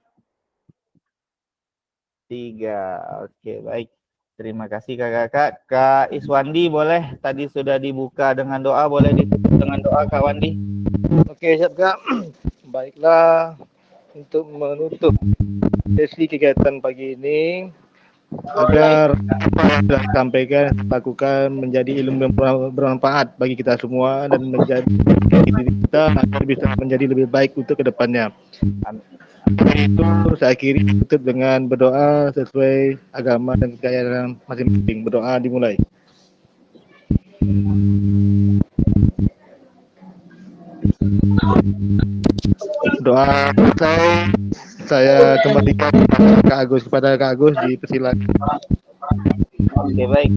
3. Oke, baik. Terima kasih kakak-kakak. Kak Iswandi boleh, tadi sudah dibuka dengan doa, boleh ditutup dengan doa Kak Wandi. Oke, siap Kak. Baiklah, untuk menutup sesi kegiatan pagi ini, agar apa yang sudah disampaikan, lakukan menjadi ilmu yang bermanfaat bagi kita semua dan menjadi diri kita agar bisa menjadi lebih baik untuk kedepannya. Itu saya akhiri tutup dengan berdoa sesuai agama dan keyakinan masing-masing. Berdoa dimulai. Doa selesai, saya kembalikan kepada Kak Agus dipersilakan. Oke, baik.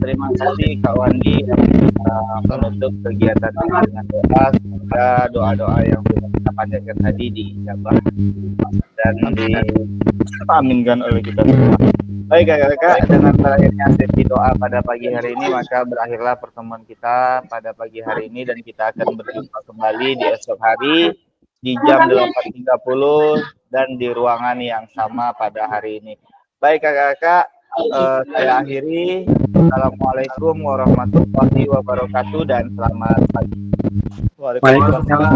Terima kasih Kak Wandi yang menutup kegiatan ini dengan doa. Semoga doa-doa yang sudah kita panjatkan tadi diijabah dan diaminkan oleh kita semua. Baik kakak-kakak, dengan terakhirnya sesi doa pada pagi hari ini, maka berakhirlah pertemuan kita pada pagi hari ini, dan kita akan berjumpa kembali di esok hari di jam 8.30 dan di ruangan yang sama pada hari ini. Baik kakak-kakak, saya akhiri. Assalamualaikum warahmatullahi wabarakatuh dan selamat pagi. Waalaikumsalam.